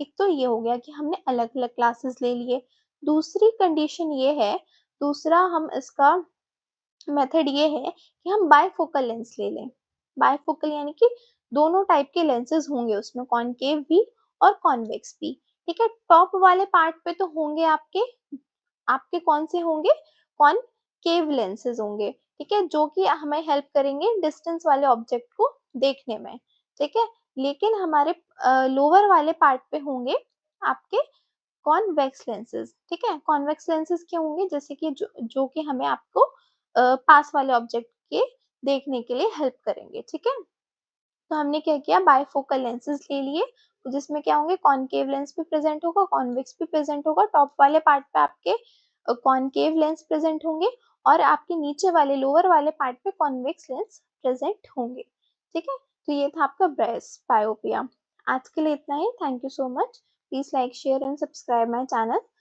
एक तो ये हो गया कि हमने अलग अलग क्लासेस ले लिए, दूसरी कंडीशन ये है, दूसरा हम इसका मेथड ये है कि हम बायफोकल लेंस ले लें। बायफोकल यानी कि दोनों टाइप के लेंसेज होंगे उसमें, कॉनकेव भी और कॉन्वेक्स भी, ठीक है। टॉप वाले पार्ट पे तो होंगे आपके आपके कौन से होंगे, कॉनकेव लेंसेज होंगे, ठीक है, जो कि हमें हेल्प करेंगे डिस्टेंस वाले ऑब्जेक्ट को देखने में, ठीक है। लेकिन हमारे लोअर वाले पार्ट पे होंगे आपके कॉन्वेक्स लेंसेज, ठीक है। कॉन्वेक्स लेंसेज क्या होंगे, जैसे कि जो कि हमें आपको पास वाले ऑब्जेक्ट के देखने के लिए हेल्प करेंगे, ठीक है। तो हमने क्या किया, बायफोकल लेंसेज ले लिए, जिसमें क्या होंगे, कॉनकेव लेंस भी प्रेजेंट होगा, कॉन्वेक्स भी प्रेजेंट होगा, टॉप वाले पार्ट पे आपके कॉनकेव लेंस प्रेजेंट होंगे और आपके नीचे वाले लोअर वाले पार्ट पे कॉन्वेक्स लेंस प्रेजेंट होंगे, ठीक है। तो ये था आपका ब्रेस्ट बायोपिया। आज के लिए इतना ही, thank you so much, please like share and subscribe my channel.